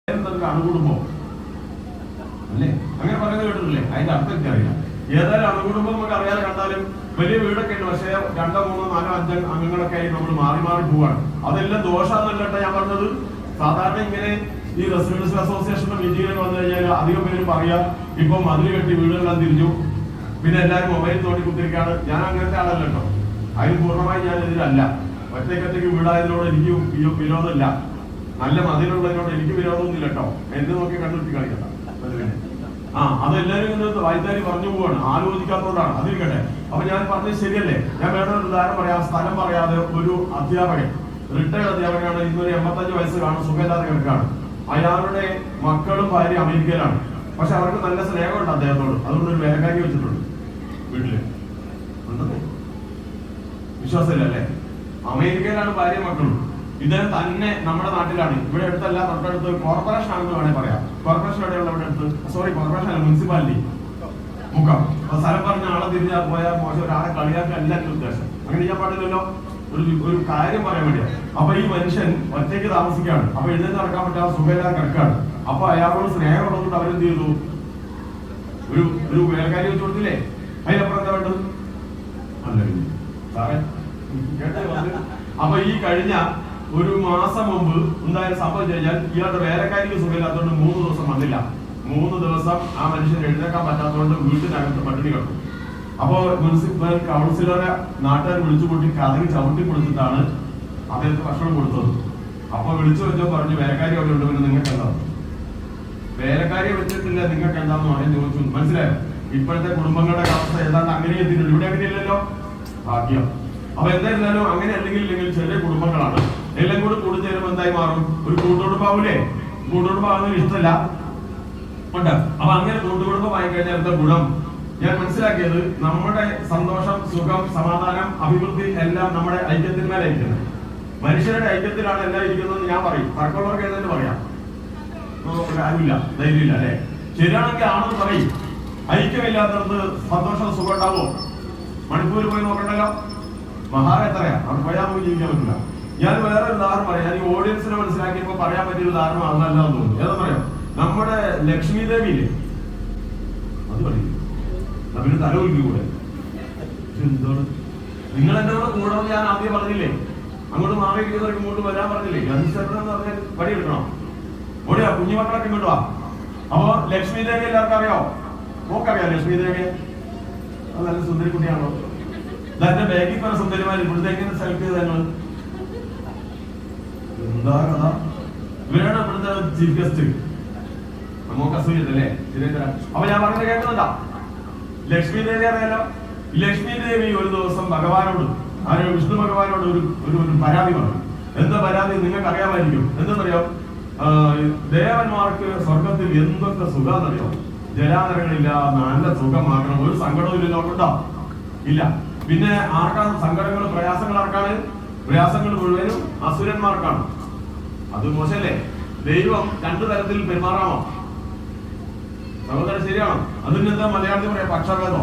അണുകുടുംബം അല്ലേ, അങ്ങനെ പറയുന്നത് കേട്ടിട്ടില്ലേ? അതിന്റെ അർത്ഥം എനിക്കറിയില്ല. ഏതായാലും അണുകുടുംബം നമുക്ക് അറിയാതെ കണ്ടാലും വലിയ വീടൊക്കെ ഉണ്ട്, പക്ഷേ 2, 3, 4, 5 അംഗങ്ങളൊക്കെ ആയി നമ്മൾ മാറി മാറി പോവാണ്. അതെല്ലാം ദോഷാന്നല്ല കേട്ടോ ഞാൻ പറഞ്ഞത്. സാധാരണ ഇങ്ങനെ ഈ റെസിഡൻസ് അസോസിയേഷന്റെ മീറ്റിങ്ങിൽ വന്നു കഴിഞ്ഞാൽ അധികം പേര് പറയാ ഇപ്പൊ മതിൽ കെട്ടി വീടുകളെല്ലാം തിരിഞ്ഞു, പിന്നെ എല്ലാവരും മൊബൈൽ തോണ്ടി കുത്തിരിക്കാണ്. ഞാൻ അങ്ങനത്തെ ആളല്ല കേട്ടോ, അതിന് പൂർണ്ണമായി ഞാൻ എതിരല്ല. ഒറ്റയ്ക്കൊറ്റയ്ക്ക് വീടായതിനോട് എനിക്ക് വിരോധമില്ല, നല്ല മതിലുള്ളതിനോട് എനിക്ക് വിരോധമൊന്നുമില്ല കേട്ടോ. എന്നെ നോക്കി കണ്ടുപിടിച്ച് കളിക്കണ്ട. അതെല്ലാവരും ഇന്ന് വായിത്താരി പറഞ്ഞു പോവാണ്, ആലോചിക്കാത്തതുകൊണ്ടാണ്. അതിരിക്കട്ടെ. അപ്പൊ ഞാൻ പറഞ്ഞത് ശരിയല്ലേ? ഞാൻ വേറെ ഒരു ഉദാഹരണം പറയാം. സ്ഥലം പറയാതെ ഒരു അധ്യാപകൻ, റിട്ടയർഡ് അധ്യാപകനാണ്, ഇന്നൊരു 85 വയസ്സ് കാണും, സുഖമില്ലാതെ കിടക്കാണ്. അയാളുടെ മക്കളും ഭാര്യ അമേരിക്കയിലാണ്. പക്ഷെ അവർക്ക് നല്ല സ്നേഹമുണ്ട് അദ്ദേഹത്തോട്. അതുകൊണ്ട് ഒരു വേലക്കാരി വെച്ചിട്ടുണ്ട് വീട്ടില്. വിശ്വാസമില്ല അല്ലേ? അമേരിക്കയിലാണ് ഭാര്യ മക്കളും. ഇദ്ദേഹം തന്നെ നമ്മുടെ നാട്ടിലാണ്, ഇവിടെ അടുത്തല്ല, തൊട്ടടുത്ത് കോർപ്പറേഷൻ ആണെന്ന് വേണേൽ പറയാം. കോർപ്പറേഷൻ എവിടെയുള്ള ഇവിടെ അടുത്ത്? സോറി, കോർപ്പറേഷൻ അല്ല, മുനിസിപ്പാലിറ്റി മുക്കം. സ്ഥലം പറഞ്ഞ ആളെ തിരിഞ്ഞാൽ പോയാൽ മോശം, ഒരാളെ കളിയാക്കാൻ അല്ല എന്റെ ഉദ്ദേശം. അങ്ങനെ ചെയ്യാൻ പാടില്ലല്ലോ. ഒരു കാര്യം പറയാൻ വേണ്ടിയാണ്. അപ്പൊ ഈ മനുഷ്യൻ ഒറ്റയ്ക്ക് താമസിക്കുകയാണ്. അപ്പൊ എഴുന്നേറ്റ് നടക്കാൻ പറ്റാതെ സുഖമില്ലാതെ കിടക്കാണ്. അപ്പൊ അയാളോട് സ്നേഹമുള്ളതുകൊണ്ട് അവരെന്ത് ചെയ്തു? ഒരു വേലക്കാരി വെച്ച് കൊടുത്തില്ലേ? അതിനപ്പുറം എന്താ വേണ്ടത്? അല്ല സാറേ കേട്ടത്. അപ്പൊ ഈ കഴിഞ്ഞ ഒരു മാസം മുമ്പ് ഉണ്ടായ സംഭവം കഴിഞ്ഞാൽ ഇയാളുടെ വേലക്കാരിക്ക് സുഖമില്ലാത്തതുകൊണ്ട് 3 ദിവസം വന്നില്ല. 3 ദിവസം ആ മനുഷ്യൻ എഴുന്നേക്കാൻ പറ്റാത്തതുകൊണ്ട് വീട്ടിനകത്ത് പട്ടിണി കിടക്കും. അപ്പോ മുനിസിപ്പൽ കൗൺസിലറെ നാട്ടുകാർ വിളിച്ചു കൂട്ടി കഥകി ചവിട്ടി കൊടുത്തിട്ടാണ് അദ്ദേഹത്തിന് ഭക്ഷണം കൊടുത്തത്. അപ്പൊ വിളിച്ചു വെച്ചോ പറഞ്ഞു, വേലക്കാരി അവിടെ ഉണ്ട്, പിന്നെ നിങ്ങൾക്ക് എന്താ? വേലക്കാരിയെ വെച്ചിട്ടില്ല, നിങ്ങൾക്ക് എന്താന്ന് പറയാൻ ചോദിച്ചു. മനസ്സിലായോ? ഇപ്പോഴത്തെ കുടുംബങ്ങളുടെ അവസ്ഥ ഏതാണ്ട് അങ്ങനെ എത്തിയിട്ടുണ്ട്. ഇവിടെ അങ്ങനെയില്ലല്ലോ, ഭാഗ്യം. അപ്പൊ എന്തായിരുന്നാലും അങ്ങനെ അല്ലെങ്കിൽ ചെറിയ കുടുംബങ്ങളാണ്. എല്ലാം കൂടി കൂടിച്ചേരുമ്പോൾ എന്തായി മാറും? ഒരു കൂട്ടുകുടുംബാവൂലേ? കൂട്ടുകുടുംബാവുന്നതിന് ഇഷ്ടമല്ല ഉണ്ട്. അപ്പൊ അങ്ങനെ കൂട്ടുകുടുംബമായി കഴിഞ്ഞാൽ എന്താ ഗുണം? ഞാൻ മനസ്സിലാക്കിയത് നമ്മുടെ സന്തോഷം, സുഖം, സമാധാനം, അഭിവൃദ്ധി എല്ലാം നമ്മുടെ ഐക്യത്തിന്മേലായിരിക്കുന്നത്. മനുഷ്യരുടെ ഐക്യത്തിലാണ് എല്ലാം ഇരിക്കുന്നത് ഞാൻ പറയും. തർക്കമുള്ളവർക്ക് ഏതാണ്ട് പറയാം, ആരുമില്ല, ധൈര്യമില്ല അല്ലെ? ശരിയാണെങ്കിൽ ആണെന്ന് പറയും. ഐക്യമില്ലാത്തടത്ത് സന്തോഷം, സുഖം ഉണ്ടാവോ? മണിപ്പൂരിൽ പോയി നോക്കണ്ടല്ലോ, മഹാരാഷ്ട്രയാ, അവിടെ പോയാൽ നമുക്ക് ജീവിക്കാൻ പറ്റില്ല. ഞാൻ വേറെ ഒരു ഉദാഹരണം പറയാം. ഈ ഓഡിയൻസിനെ മനസ്സിലാക്കിയപ്പോ പറയാൻ പറ്റിയ ഉദാഹരണം അതല്ല എന്ന് തോന്നുന്നു. ഏതാ പറയാം? നമ്മുടെ ലക്ഷ്മി ദേവിയില്ലേ, അത് പറയും. പിന്നെ തലവലിക്ക് കൂടെ എന്താണ് നിങ്ങൾ എന്റെ കൂടെ ഞാൻ ആദ്യം പറഞ്ഞില്ലേ? അങ്ങോട്ട് മാറിയിരിക്കുന്നവർക്ക് ഇങ്ങോട്ട് വരാൻ പറഞ്ഞില്ലേ? അനുസരണം എന്ന് പറഞ്ഞാൽ പണിയെടുക്കണം. ഓടിയാ കുഞ്ഞുമക്കളൊക്കെ ഇങ്ങോട്ട് വാ. അപ്പൊ ലക്ഷ്മി ദേവി എല്ലാവർക്കും അറിയാമോ? നോക്കറിയാം ലക്ഷ്മി ദേവിയെ. അത് നല്ല സുന്ദരി കുട്ടിയാണോ? എന്റെ ബാഗിൽ പല സുന്ദരിമാർ. ഇവിടുത്തെ എങ്ങനെ സെലക്ട് ചെയ്ത് ഞങ്ങൾ എന്താ കഥ? ഇവരാണ് ഇവിടുത്തെ ചീഫ് ഗസ്റ്റ്. നമുക്ക് അസൂയല്ലേ? അപ്പൊ ഞാൻ പറഞ്ഞത് കേൾക്കുന്നുണ്ടാ? ലക്ഷ്മി ദേവി അറിയാലോ? ലക്ഷ്മി ദേവി ഒരു ദിവസം ഭഗവാനോട്, വിഷ്ണു ഭഗവാനോട് ഒരു പരാതി പറഞ്ഞു. എന്താ പരാതി? നിങ്ങൾക്ക് അറിയാമായിരിക്കും. എന്താണെന്നറിയോ? ദേവന്മാർക്ക് സ്വർഗത്തിൽ എന്തൊക്കെ സുഖാന്നറിയോ? ജലാനരങ്ങളില്ല, നല്ല സുഖമാക്കണം, ഒരു സങ്കടവും ഇല്ലല്ലോ. ഉണ്ടോ? ഇല്ല. പിന്നെ ആർക്കാണ് സങ്കടങ്ങൾ, പ്രയാസങ്ങൾ? ആർക്കാണ് പ്രയാസങ്ങൾ? മുഴുവനും അസുരന്മാർക്കാണ്. അത് മോശല്ലേ? ദൈവം 2 തരത്തിൽ പെരുമാറാമോ? സഹോദരൻ ശരിയാണോ? അതിനെന്താ മലയാളത്തിൽ പറയാം? പക്ഷഭേദോ,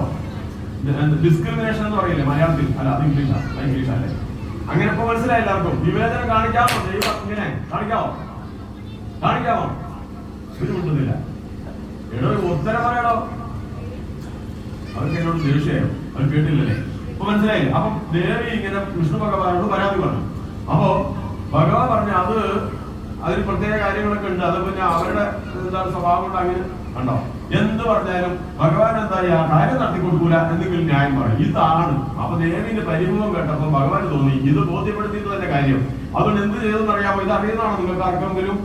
ഡിസ്ക്രിമിനേഷൻ എന്ന് പറയില്ലേ മലയാളത്തിൽ? അല്ല, അത് ഇംഗ്ലീഷല്ലേ? അങ്ങനെ ഇപ്പൊ മനസ്സിലായി എല്ലാവർക്കും. വിവേചനം കാണിക്കാമോ? ദൈവം ഇങ്ങനെ കാണിക്കാമോ? ഒരു കിട്ടുന്നില്ല. എടോ ഉത്തരം പറയണോ? അവർക്ക് എന്നോട് ദേഷ്യായോ? അത് കേട്ടില്ലല്ലേ? ഇപ്പൊ മനസ്സിലായില്ലേ? അപ്പൊ ദേവി ഇങ്ങനെ വിഷ്ണു ഭഗവാനോട് പരാതി പറഞ്ഞു. അപ്പോ ഭഗവാൻ പറഞ്ഞു അതിന് പ്രത്യേക കാര്യങ്ങളൊക്കെ ഉണ്ട്. അത് പിന്നെ അവരുടെ എന്താണ് സ്വഭാവം കൊണ്ട് അങ്ങനെ കണ്ടോ? എന്ത് പറഞ്ഞാലും ഭഗവാൻ എന്താ ആ കാര്യം നടത്തിക്കൊടുക്കൂല എന്തെങ്കിലും ന്യായം പറയും. ഇതാണ്. അപ്പൊ ദേവിന്റെ പരിഭവം കേട്ടപ്പോ ഭഗവാന് തോന്നി ഇത് ബോധ്യപ്പെടുത്തിയത് തന്നെ കാര്യം. അതുകൊണ്ട് എന്ത് ചെയ്തെന്ന് അറിയാമോ? ഇത് അറിയുന്നതാണോ നിങ്ങൾക്ക് ആർക്കെങ്കിലും?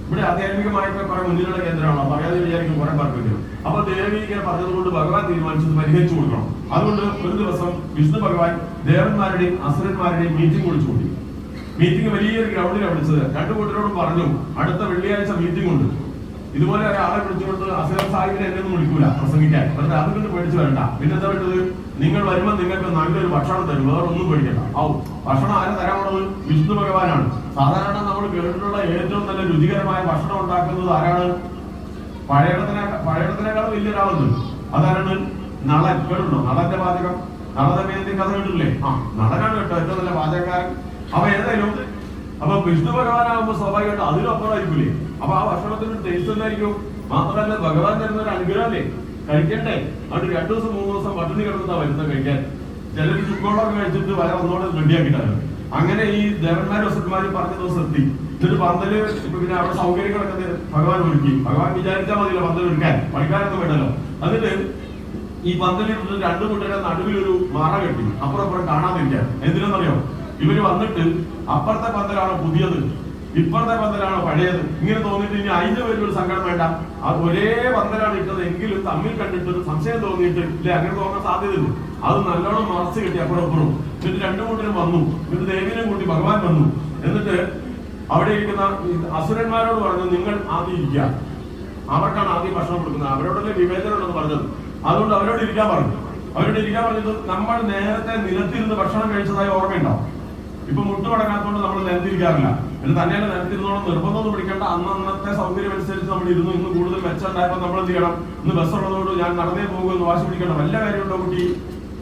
ഇവിടെ ആധ്യാത്മികമായിട്ട് കുറെ മുന്നിലുള്ള കേന്ദ്രമാണോ? പറയാതെ വിചാരിക്കും കുറെ പേർക്കെങ്കിലും. അപ്പൊ ദേവി ഇങ്ങനെ പറഞ്ഞതുകൊണ്ട് ഭഗവാൻ തീരുമാനിച്ചത് പരിഹരിച്ചു കൊടുക്കണം. അതുകൊണ്ട് ഒരു ദിവസം വിഷ്ണു ഭഗവാൻ ദേവന്മാരുടെയും അസുരന്മാരുടെയും മീറ്റിംഗ് വിളിച്ചു കൂട്ടി. മീറ്റിംഗ് വലിയൊരു ഗ്രൗണ്ടിലാണ് വിളിച്ചത്. 2 കൂട്ടരോടും പറഞ്ഞു, അടുത്ത വെള്ളിയാഴ്ച മീറ്റിംഗ് ഉണ്ട്. ഇതുപോലെ ഒരാളെ വിളിച്ചുകൊണ്ട് അസുരൻ സാഹിബിനെ എന്നെ ഒന്നും വിളിക്കൂല പ്രസംഗിക്കാൻ. വെറുതെ അതുകൊണ്ട് പേടിച്ചു വരണ്ട. പിന്നെന്താ വേണ്ടത്? നിങ്ങൾ വരുമ്പോൾ നിങ്ങൾക്ക് നല്ലൊരു ഭക്ഷണം തരും, വേറെ ഒന്നും പേടിക്കണ്ട. ഭക്ഷണം ആരെ തരാനുള്ളത്? വിഷ്ണു ഭഗവാനാണ്. സാധാരണ നമ്മൾ കേട്ടിട്ടുള്ള ഏറ്റവും നല്ല രുചികരമായ ഭക്ഷണം ഉണ്ടാക്കുന്നത് ആരാണ്? പഴയടത്തിനേക്കാൾ വലിയൊരാളുണ്ട്. അതാരാണ്? നളൻ. കേട്ടുണ്ടോ നളന്റെ പാചകം? നളദമയന്തി കഥ കേട്ടില്ലേ? നടനാണ് കേട്ടോ ഏറ്റവും നല്ല പാചകക്കാരൻ. അപ്പൊ ഏതായാലും അപ്പൊ വിഷ്ണു ഭഗവാനാകുമ്പോ സ്വാഭാവികമായിട്ട് അതിലപ്പുറമായിരിക്കൂലേ. അപ്പൊ ആ ഭക്ഷണത്തിന് ടേസ്റ്റ് എന്തായിരിക്കും? മാത്രമല്ല ഭഗവാൻ തരുന്ന ഒരു അനുഗ്രഹമല്ലേ, കഴിക്കണ്ടേ. അതുകൊണ്ട് 2 ദിവസം 3 ദിവസം പട്ടിണി കിടന്നിട്ടാ വരുന്നത് കഴിക്കാൻ. ചിലർ ചുക്കോളൊക്കെ കഴിച്ചിട്ട് വര ഒന്നോടെ റെഡിയാക്കിയിട്ടാണ്. അങ്ങനെ ഈ ദേവന്മാരും വസന്മാരും പറഞ്ഞ ദിവസം എത്തി. എന്നിട്ട് പന്തല് പിന്നെ അവിടെ സൗകര്യങ്ങളൊക്കെ ഭഗവാൻ ഒരുക്കി. ഭഗവാൻ വിചാരിച്ചാൽ മതിയല്ലോ പന്തൽ ഒരുക്കാൻ, പണിക്കാരൊന്നും വേണ്ടല്ലോ. എന്നിട്ട് ഈ പന്തലിട്ട് 2 കൂട്ടരെ നടുവിലൊരു മറ കെട്ടി അപ്പുറം കാണാതിരിക്കാൻ. എന്തിനെന്നറിയോ? ഇവര് വന്നിട്ട് അപ്പുറത്തെ പന്തലാണോ പുതിയത്, ഇപ്പുറത്തെ പന്തലാണോ പഴയത്, ഇങ്ങനെ തോന്നിയിട്ട് ഇനി അതിന്റെ പേരിൽ ഒരു സങ്കടം വേണ്ട. അത് ഒരേ പന്തലാണ് ഇട്ടത് എങ്കിലും തമ്മിൽ കണ്ടിട്ട് സംശയം തോന്നിയിട്ട് ഇല്ലേ, അങ്ങനെ തോന്നാൻ സാധ്യതയുണ്ട്. അത് നല്ലോണം മറച്ച് കെട്ടി അപ്പുറം. എന്നിട്ട് 2 കൂട്ടരും വന്നു. എന്നിട്ട് ദേവിനെയും കൂട്ടി ഭഗവാൻ വന്നു. എന്നിട്ട് അവിടെ ഇരിക്കുന്ന അസുരന്മാരോട് പറഞ്ഞു, നിങ്ങൾ ആദ്യം ഇരിക്കുക, അവർക്കാണ് ആദ്യം ഭക്ഷണം കൊടുക്കുന്നത്, അവരോടല്ലേ വിവേചനം ഉണ്ടെന്ന് പറഞ്ഞത്. അതുകൊണ്ട് അവരോട് ഇരിക്കാൻ പറഞ്ഞു. അവരോട് ഇരിക്കാൻ പറഞ്ഞത് നമ്മൾ നേരത്തെ നിലത്തിരുന്ന് ഭക്ഷണം കഴിച്ചതായി ഓർമ്മയുണ്ടാവും. ഇപ്പൊ മുട്ട് മടങ്ങാത്തോണ്ട് നമ്മൾ നിലത്തിരിക്കാറില്ല. ഇത് തന്നെയല്ല നിലത്തിരുന്നോളം നിർബന്ധമൊന്നും പിടിക്കേണ്ട. അന്നത്തെ സൗകര്യം അനുസരിച്ച് നമ്മൾ ഇരുന്നു. ഇന്ന് കൂടുതൽ മെച്ചമുണ്ടായപ്പോൾ നമ്മൾ എന്ത് ചെയ്യണം? ഇന്ന് ബസ്സുള്ളതുകൊണ്ട് ഞാൻ നടന്നേ പോകുമെന്ന് വാശി പിടിക്കേണ്ട വല്ല കാര്യമുണ്ടോ കുട്ടി?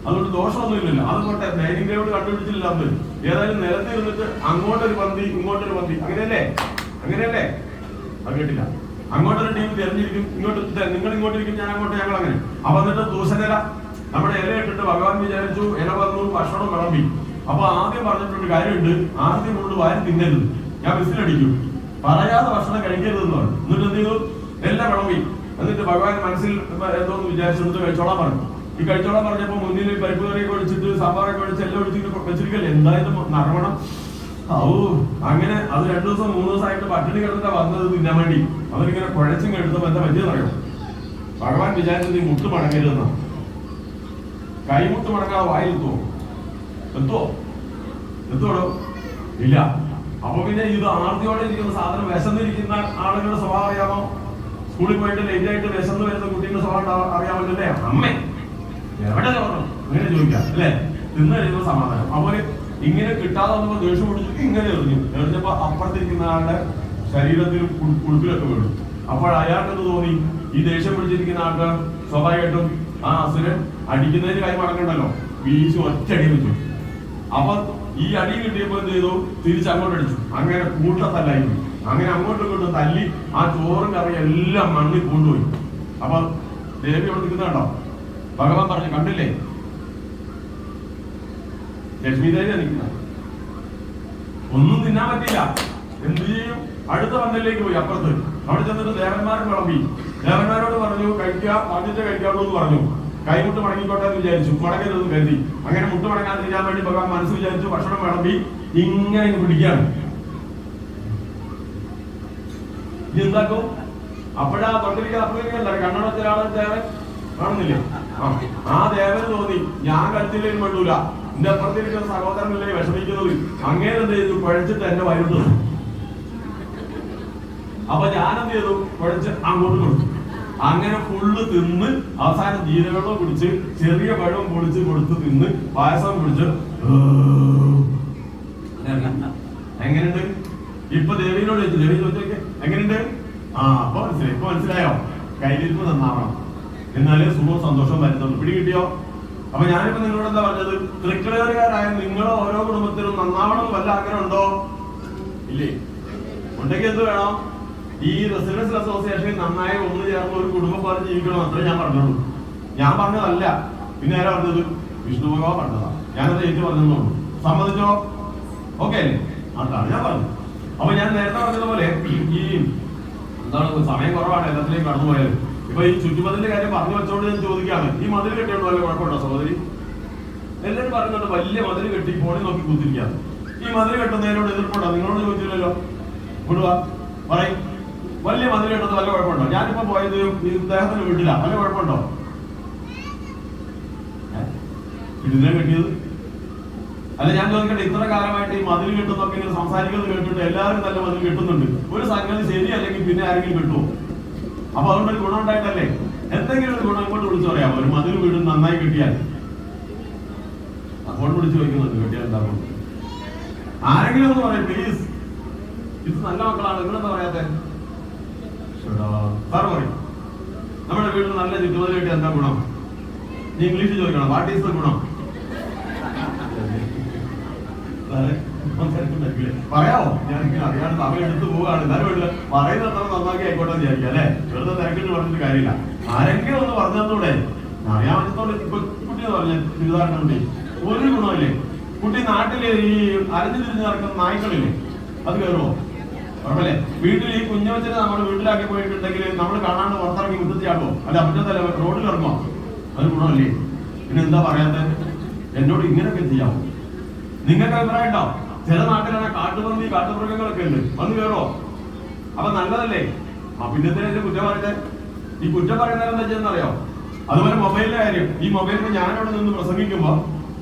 അതുകൊണ്ട് ദോഷമൊന്നും ഇല്ലല്ലോ. അതുകൊണ്ട് ഡൈനിങ് ടേബിൾ കണ്ടുപിടിച്ചില്ല. അന്ന് ഏതായാലും നിലത്തിരുന്നിട്ട് അങ്ങോട്ടൊരു പന്തി ഇങ്ങോട്ടൊരു പന്തി, അങ്ങനെയല്ലേ? അത് കേട്ടില്ല. അങ്ങോട്ടൊരു ടീം തിരഞ്ഞിരിക്കും, ഇങ്ങോട്ട് നിങ്ങൾ ഇങ്ങോട്ടിരിക്കും, ഞാൻ അങ്ങോട്ട്, ഞങ്ങൾ അങ്ങനെ. അപ്പൊ എന്നിട്ട് ദൂഷണില നമ്മുടെ ഇല ഇട്ടിട്ട് ഭഗവാൻ വിചാരിച്ചു ഇല വന്നു, ഭക്ഷണം വിളമ്പി. അപ്പൊ ആദ്യം പറഞ്ഞിട്ടൊരു കാര്യമുണ്ട്, ആദ്യം കൊണ്ട് വാരി തിന്നരുത്, ഞാൻ വിസിലടിക്കും, പറയാതെ ഭക്ഷണം കഴിക്കരുതെന്ന് പറഞ്ഞു. എന്നിട്ട് എന്ത് ചെയ്തു? എല്ലാം വിളമ്പി. എന്നിട്ട് ഭഗവാൻ മനസ്സിൽ എന്തോന്ന് വിചാരിച്ചെടുത്ത് കഴിച്ചോളാൻ പറഞ്ഞു. ഈ കഴിച്ചോളാൻ പറഞ്ഞപ്പോ മുന്നിൽ പരിപ്പ് കറിയൊക്കെ ഒഴിച്ചിട്ട് സാമ്പാറൊക്കെ ഒഴിച്ച് എല്ലാം ഒഴിച്ചിട്ട് വെച്ചിരിക്കല്ലേ, എന്തായാലും നറവണം. അങ്ങനെ അത് 2 ദിവസം 3 ദിവസമായിട്ട് പട്ടിണി കിടന്നിട്ടാ വന്നത് തിന്നാൻ വേണ്ടി. അവരിങ്ങനെ കുഴച്ചും എടുത്തപ്പോ എന്താ പറ്റിയെന്നറിയോ? ഭഗവാൻ വിചാരിച്ചത് ഈ മുട്ട് മടങ്ങരുതെന്നാ. കൈമുട്ട് മടങ്ങാതെ വായിലെത്തുവോ? എത്തുവോ? ഇല്ല. അപ്പൊ പിന്നെ ഇത് ആർത്തിയോടെ ഇരിക്കുന്ന സാധനം, വിശന്നിരിക്കുന്ന ആളുകളുടെ സ്വഭാവം അറിയാമോ? സ്കൂളിൽ പോയിട്ട് ലേറ്റ് ആയിട്ട് വിശന്ന് വരുന്ന കുട്ടികളുടെ സ്വഭാവം അറിയാമല്ലേ? അമ്മേ എവിടെ ചോറണം അങ്ങനെ ചോദിക്കാം അല്ലേ? തിന്നു കഴിയുമ്പോൾ സമാധാനം. അപ്പോൾ ഇങ്ങനെ കിട്ടാതെ വന്നപ്പോ ദേഷ്യം പിടിച്ചിട്ട് ഇങ്ങനെ എറിഞ്ഞപ്പോ അപ്പുറത്തിരിക്കുന്ന ആളുടെ ശരീരത്തിലും കുടുപ്പിലൊക്കെ വീണു. അപ്പോൾ അയാൾക്കെന്ന് തോന്നി, ഈ ദേഷ്യം പിടിച്ചിരിക്കുന്ന ആൾക്ക് സ്വാഭാവികമായിട്ടും ആ അസുരൻ അടിക്കുന്നതിന് കൈ മടക്കണ്ടല്ലോ, വീശി ഒറ്റയടി വെച്ചു. അപ്പൊ ഈ അടി കിട്ടിയപ്പോ എന്ത് ചെയ്തു? തിരിച്ചങ്ങോട്ട് അടിച്ചു. അങ്ങനെ കൂട്ടത്തല്ലായി. അങ്ങനെ അങ്ങോട്ടും ഇങ്ങോട്ടും തല്ലി ആ ചോറും കറി എല്ലാം മണ്ണിൽ കൊണ്ടുപോയി. അപ്പൊ ദേവി അവിടെ നിൽക്കുന്നുണ്ടോ? ഭഗവാൻ പറഞ്ഞു, കണ്ടില്ലേ ലക്ഷ്മി ദേവിയാ നിൽക്കുന്ന. ഒന്നും തിന്നാൻ പറ്റില്ല. എന്ത് ചെയ്യും? അടുത്ത പന്തലിലേക്ക് പോയി അപ്പുറത്ത്. അവിടെ ചെന്നിട്ട് ദേവന്മാരും വിളമ്പി. ദേവന്മാരോട് പറഞ്ഞു, കഴിക്കുക, ആദ്യത്തെ കഴിക്കാവുള്ളൂ എന്ന് പറഞ്ഞു. കൈമുട്ട് മടങ്ങിക്കോട്ടെ എന്ന് വിചാരിച്ചു, മടങ്ങരുതെന്ന് കരുതി. അങ്ങനെ മുട്ട് മടങ്ങാതിരിക്കാൻ വേണ്ടി ഭഗവാൻ മനസ്സ് വിചാരിച്ചു, ഭക്ഷണം വിളമ്പി ഇങ്ങനെ പിടിക്കുകയാണ്. ഇനി എന്താക്കും? അപ്പോഴാ തൊട്ടിരിക്കാൻ അപ്പുറത്തിരിക്കല്ല, കണ്ണടച്ച ഒരാളെ ദേവൻ കാണുന്നില്ലേ? ആ ദേവന് തോന്നി, ഞാൻ കളിച്ചില്ലേലും വേണ്ടൂല, എന്റെ അപ്പുറത്തിരിക്കുന്ന സഹോദരനല്ലേ വിഷമിക്കുന്നത്, അങ്ങനെ എന്ത് ചെയ്തു? കുഴച്ചിട്ട് എന്നെ വയറിട്ട്. അപ്പൊ ഞാനെന്ത് ചെയ്തു? കുഴച്ച് അങ്ങോട്ട് കൊടുത്തു. അങ്ങനെ ഫുള്ള് തിന്ന് അവസാനം ജീരകവെള്ളം കുടിച്ച് ചെറിയ പഴവും പൊടിച്ച് കൊടുത്ത് തിന്ന് പായസം കുടിച്ച് എങ്ങനെയുണ്ട്? ഇപ്പൊ ദേവിനോട് ചോദിച്ചു, ദേവി ചോദിച്ചോക്കെ എങ്ങനെയുണ്ട്? അപ്പൊ മനസ്സിലായി. ഇപ്പൊ മനസ്സിലായോ? കയ്യിലിരിപ്പ് നന്നാവണം, എന്നാലേ സുഖവും സന്തോഷവും വരുന്നുള്ളൂ. പിടികിട്ടിയോ? അപ്പൊ ഞാനിപ്പോ നിങ്ങളോട് എന്താ പറഞ്ഞത്? തൃക്കളേറുകാരായ നിങ്ങൾ ഓരോ കുടുംബത്തിലും നന്നാവണം വല്ല ആഗ്രഹം ഉണ്ടോ? ഇല്ലേ? ഉണ്ടെങ്കിൽ എന്ത് വേണം? ഈ റെസിഡൻസ് അസോസിയേഷൻ നന്നായി ഒന്ന് ചേർന്ന് ഒരു കുടുംബം പോലെ ജീവിക്കണം, അത്രേ ഞാൻ പറഞ്ഞോളൂ. ഞാൻ പറഞ്ഞതല്ല. പിന്നെ ആരാ പറഞ്ഞത്? വിഷ്ണു ഭഗവാൻ പറഞ്ഞതാ. ഞാനത് ഏറ്റു പറഞ്ഞെന്നുള്ളൂ. സമ്മതിച്ചോ? ഓക്കെ അല്ലേ? അതാണ് ഞാൻ പറഞ്ഞത്. അപ്പൊ ഞാൻ നേരത്തെ പറഞ്ഞതുപോലെ ഈ എന്താണ് സമയം കുറവാണ്, എല്ലാത്തിലേക്കും കടന്നുപോയാലും. ഇപ്പൊ ഈ ചുറ്റുമതിലിന്റെ കാര്യം പറഞ്ഞു വെച്ചോണ്ട് ഞാൻ ചോദിക്കാണ്, ഈ മതിൽ കെട്ടിയോണ്ട് വല്ല കുഴപ്പമുണ്ടോ സഹോദരി? എല്ലാവരും പറയുന്നുണ്ട് വലിയ മതിൽ കെട്ടി ഫോണിൽ നോക്കി കുത്തിരിക്കാണ്. ഈ മതിൽ കെട്ടുന്നതിനോട് എതിർപ്പുണ്ടോ? നിങ്ങളോട് ചോദിച്ചില്ലല്ലോ. വിടുക പറയും, വലിയ മതിൽ കെട്ടുന്നത് വല്ല കുഴപ്പമുണ്ടോ? ഞാനിപ്പോ പോയത് ഇദ്ദേഹത്തിന് വീട്ടില, വല്ല കുഴപ്പമുണ്ടോ? ഇതിനെ കെട്ടിയത് അല്ല. ഞാൻ ചോദിക്കട്ടെ, ഇത്ര കാലമായിട്ട് ഈ മതിൽ കെട്ടുന്നൊക്കെ ഇങ്ങനെ സംസാരിക്കുന്നത് കേട്ടിട്ട് എല്ലാവരും നല്ല മതിൽ കെട്ടുന്നുണ്ട്. ഒരു സംഗതി ശരി അല്ലെങ്കിൽ പിന്നെ ആരെങ്കിലും കെട്ടുമോ? അപ്പൊ അതുകൊണ്ടൊരു ഗുണം ഉണ്ടായിട്ടല്ലേ? എന്തെങ്കിലും ഒരു ഗുണം ഇങ്ങോട്ട് വിളിച്ചു പറയാമോ? ഒരു മതിൽ വീട് നന്നായി കിട്ടിയാൽ അപ്പോൾ വിളിച്ചു വയ്ക്കുന്നുണ്ട്, കെട്ടിയാൽ എന്താകും? ആരെങ്കിലും ഒന്ന് പറയും പ്ലീസ്, ഇത് നല്ല മക്കളാണ്, നിങ്ങളെന്താ പറയാത്തെ? സാർ പറയും, നമ്മുടെ വീട്ടിൽ നല്ല ചുറ്റുമതിൽ കെട്ടിയാൽ എന്താ ഗുണം? നീ ഇംഗ്ലീഷിൽ ചോദിക്കണം, വാട്ട് ഈസ് ദ ഗുണം? പറയാമോ? ഞാൻ അറിയാണ്ട് സമയം എടുത്ത് പോവുകയാണ്, എന്നാലും വേണ്ടില്ല പറയുന്നത് അത്ര നന്നാക്കി ആയിക്കോട്ടെ എന്ന് വിചാരിക്കാം അല്ലെ. വെറുതെ തിരക്കിട്ട് പറഞ്ഞിട്ട് കാര്യമില്ല. ആരെങ്കിലും ഒന്ന് പറഞ്ഞതോടെ അറിയാൻ പറ്റത്തോടെ. ഇപ്പൊ കുട്ടി എന്ന് പറഞ്ഞ ചുരിദാറിന്റെ കുട്ടി ഒരു ഗുണമില്ലേ? കുട്ടി നാട്ടില് ഈ അരഞ്ഞു തിരിഞ്ഞ് നടക്കുന്ന നായ്ക്കളില്ലേ, അത് കയറുമോ? ഉറപ്പല്ലേ? വീട്ടിൽ ഈ കുഞ്ഞുവച്ചനെ നമ്മൾ വീട്ടിലാക്കി പോയിട്ടുണ്ടെങ്കിൽ നമ്മൾ കാണാണ്ട് പുറത്തിറങ്ങി മുറ്റത്തിയാക്കോ? അല്ല മുറ്റത്തല്ല റോഡിൽ ഇറങ്ങുമോ? അത് ഗുണമല്ലേ? പിന്നെ എന്താ പറയാത്തത്? എന്നോട് ഇങ്ങനെയൊക്കെ ചെയ്യാമോ? നിങ്ങൾക്ക് അഭിപ്രായം ഉണ്ടോ? ചില നാട്ടിലാണ് കാട്ടുപന്നി കാട്ടുമൃഗങ്ങളൊക്കെ ഉണ്ട്, വന്ന് കയറോ? അപ്പൊ നല്ലതല്ലേ? പിന്നത്തെ കുറ്റം പറയട്ടെ. ഈ കുറ്റം പറയുന്നത് എന്താ ചെയ്യുന്നറിയോ? അതുപോലെ മൊബൈലിന്റെ കാര്യം. ഈ മൊബൈലിൽ ഞാനവിടെ നിന്ന് പ്രസംഗിക്കുമ്പോ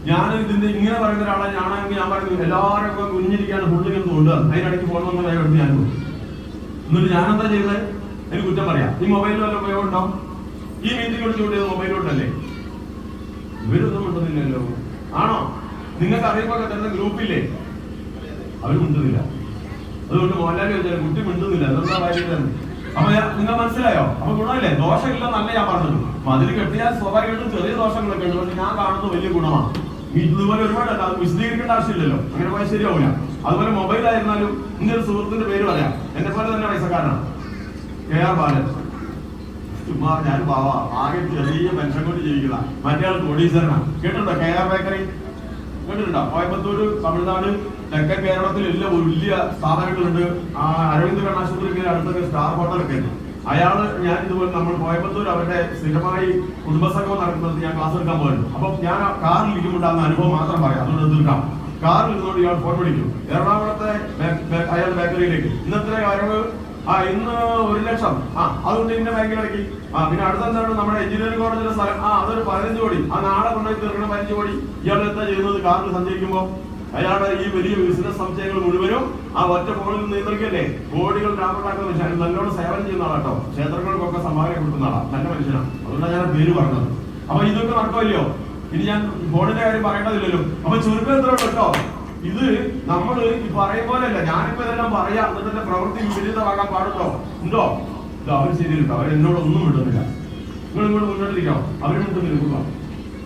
ഞാൻ ഇതിന്റെ ഇങ്ങനെ പറയുന്ന ഒരാളെ ഞാനാണെങ്കിൽ ഞാൻ പറയുന്നത് എല്ലാവരും കുഞ്ഞിരിക്കാണ് ഫുള്ളിങ്ങനെ തോണ്ടുക, അതിനിടയ്ക്ക് ഫോൺ വന്ന വേഗം എടുത്ത് ഞാൻ പോകും. എന്നിട്ട് ഞാനെന്താ ചെയ്യുന്നത്? എനിക്ക് കുറ്റം പറയാം. ഈ മൊബൈലിൽ വല്ല ഉപയോഗം ഉണ്ടാവും? ഈ മീറ്റിംഗ് വിളിച്ചുകൊണ്ട് മൊബൈലോട്ടല്ലേ? ഇവരൊന്നും മിണ്ടുന്നില്ലല്ലോ. ആണോ? നിങ്ങൾക്ക് അറിയുമ്പോൾ തരുന്ന ഗ്രൂപ്പില്ലേ, അവർ മിണ്ടുന്നില്ല. അതുകൊണ്ട് മോഹൻലാൽ ചോദിച്ചാൽ കുട്ടി മിണ്ടുന്നില്ല, അതെന്താ കാര്യം? അപ്പൊ നിങ്ങൾ മനസ്സിലായോ? അപ്പൊ ഗുണമില്ലേ? ദോഷമില്ലെന്നല്ല ഞാൻ പറഞ്ഞത്. മതിൽ കെട്ടിയാൽ സ്വാഭാവികമായിട്ടും ചെറിയ ദോഷങ്ങളൊക്കെ ഉണ്ട്, പക്ഷെ ഞാൻ കാണുന്നത് വലിയ ഗുണമാണ്. ഇതുപോലെ ഒരുപാടല്ല, അത് വിശദീകരിക്കേണ്ട ആവശ്യമില്ലല്ലോ, അങ്ങനെ പോയാൽ ശരിയാവില്ല. അതുപോലെ മൊബൈൽ ആയിരുന്നാലും ഇന്റെ ഒരു സുഹൃത്തിന്റെ പേര് പറയാം, എന്നെ പോലെ തന്നെ പൈസക്കാരനാണ്, KR ബാലൻ. ചുമ്മാ ഞാൻ പാവാ, ആകെ ചെറിയ പെൻഷൻ കൊണ്ട് ജീവിക്കുന്ന. മറ്റേ ആൾ കോടീശ്വരനാണ്. കേട്ടിട്ടുണ്ടോ KR ബേക്കറി? കേട്ടിട്ടുണ്ടോ? കോയമ്പത്തൂര്, തമിഴ്നാട്, തെക്കൻ കേരളത്തിൽ എല്ലാം വലിയ സ്ഥാപനങ്ങളുണ്ട്. അരവിന്ദ് കണ്ണാശുപത്രിക്ക് അടുത്തൊക്കെ സ്റ്റാർ ഹോട്ടലൊക്കെ ഉണ്ട്. അയാള് ഞാൻ ഇതുപോലെ നമ്മൾ കോയമ്പത്തൂർ അവരുടെ സ്ഥിരമായി കുടുംബസംഗമം നടക്കുന്നത് ഞാൻ ക്ലാസ് എടുക്കാൻ പോയിരുന്നു. അപ്പൊ ഞാൻ കാറിൽ ഇരിക്കുമ്പോണ്ടാകുന്ന അനുഭവം മാത്രം പറയാം, അതുകൊണ്ട് തീർക്കാം. കാറിൽ ഇരുന്നോണ്ട് ഇയാൾ ഫോൺ വിളിക്കും. എറണാകുളത്തെ അയാൾ ബേക്കറിയിലേക്ക് ഇന്നത്തെ വരവ് ഇന്ന് 1 ലക്ഷം, അതുകൊണ്ട് ഇന്ന ബാങ്കിലിറക്കി. പിന്നെ അടുത്തെന്താണ് നമ്മുടെ എഞ്ചിനീയറിംഗ് കോളേജിലെ സ്ഥലം, അതൊരു 15 കോടി, നാളെ കൊണ്ടുപോയി തീർക്കണം 15 കോടി. ഇയാൾ എന്താ ചെയ്യുന്നത്? കാറിൽ സഞ്ചരിക്കുമ്പോ അയാളുടെ ഈ വലിയ ബിസിനസ് സംശയങ്ങൾ മുഴുവനും ഒറ്റ ഫോണിൽ നിയന്ത്രിക്കല്ലേ. കോടികൾ ലാഭമുണ്ടാക്കുന്ന മനുഷ്യൻ, നല്ലോണം സേവനം ചെയ്യുന്ന ആളാട്ടോ, ക്ഷേത്രങ്ങൾക്കൊക്കെ സംഭാവന കൊടുക്കുന്ന ആളാ, നല്ല മനുഷ്യനാണ്. അതുകൊണ്ടാണ് ഞാൻ പേര് പറഞ്ഞത്. അപ്പൊ ഇതൊക്കെ നടക്കുമല്ലോ. ഇനി ഞാൻ ഫോണിന്റെ കാര്യം പറയേണ്ടതില്ലല്ലോ. അപ്പൊ ചുരുക്കം എത്ര കേട്ടോ, ഇത് നമ്മൾ ഈ പറയും പോലെയല്ല. ഞാനിപ്പോ ഇതെല്ലാം പറയാം, എന്നിട്ട് പ്രവൃത്തി വിപരീതമാകാൻ പാടുണ്ടോ? ഉണ്ടോ? ഇത് അവർ ശരിയില്ല, അവരെന്നോട് ഒന്നും വിടുന്നില്ല. നിങ്ങൾ ഇങ്ങോട്ട് മുന്നോട്ടിരിക്കണം, അവരും വിട്ടുന്നില്ല,